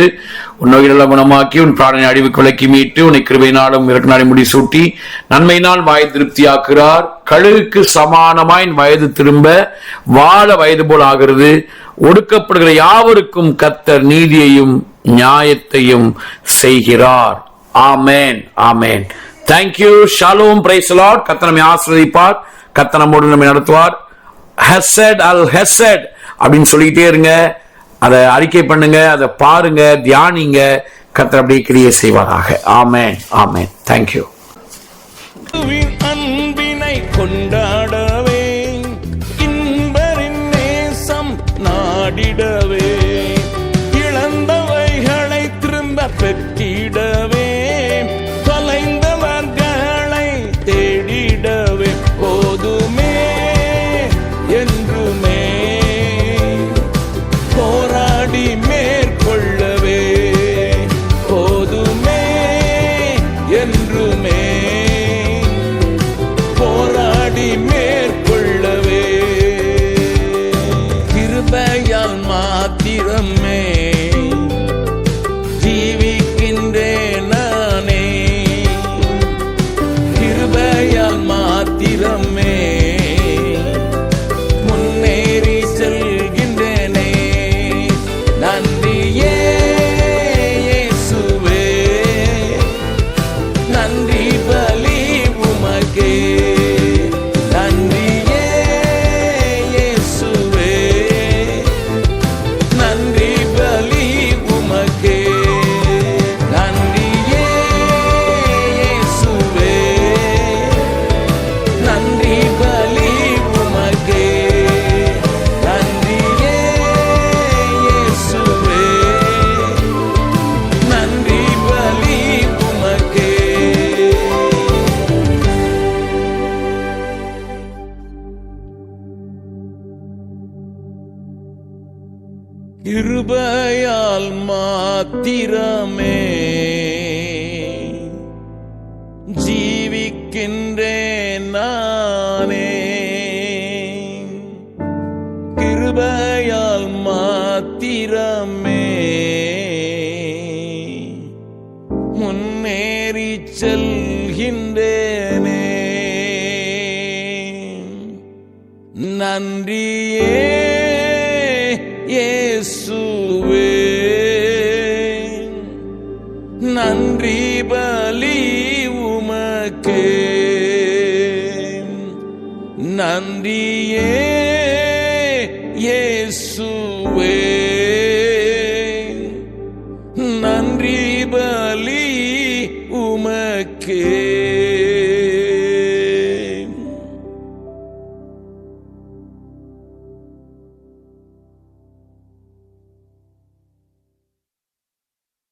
உன் நோய்களெல்லாம் குணமாக்கி உன் பிராணனை அழிவுக்கு விலக்கி மீட்டு உன்னை கிருபையினாலும் இறக்கினாலும் முடிசூட்டி நன்மையினால் வாய் திருப்தியாக்குறார். கழுகுக்கு சமானமாய் வயது திரும்ப வாழ வயது போல் ஆகிறது. ஒடுக்கப்படுகிற யாவருக்கும் கர்த்தர் நீதியையும் நியாயத்தையும் செய்கிறார். ஆமென், ஆமென். தேங்க்யூ. ஷாலோம். Praise the lord. கர்த்தர் நம்மை ஆசீர்வதிப்பார். கர்த்தர் நம்மோடு நம்மை நடத்துவார். ஹெசட் அல் ஹெசட் அப்படின்னு சொல்லிக்கிட்டே இருங்க. அதை அறிக்கை பண்ணுங்க, அதை பாருங்க, தியானிங்க. கர்த்தர் அப்படியே கிரியை செய்வாராக. ஆமென், ஆமென். தேங்க்யூ. அன்பினை கொண்டாடவே இன்பரின் நேசம் நாடிடவே இழந்தவைகளை திரும்ப பெற்றிடவே தொலைந்தவர்களை தேடிடவே போதுமே என்றுமே போராடி மேற்கொள்ளவே போதுமே என்றுமே போராடி மேற்கொள்ளவே கிருபையால் மாத்திரமே ஜீவிக்கின்றேன் நானே. கிருபையால் மாத்திரமே முன்னேறி செல்கின்றேனே. நன்றியே இயேசுவே, நன்றி பலி உமக்கே. நன்றியே இயேசுவே, நன்றி பலி உமக்கே. நன்றியே இயேசுவே, நன்றி பலி உமக்கே. நன்றியே இயேசுவே, நன்றி பலி உமக்கே. கிருபையால் மாத்திரமே ஜீவிக்கின்றேன் நானே. கிருபையால் மாத்திரமே முன்னேறி செல்கின்றேனே. நன்றியே இயேசுவே, நன்றி பலி உமக்கே. நன்றியே இயேசுவே, நன்றி பலி உமக்கே.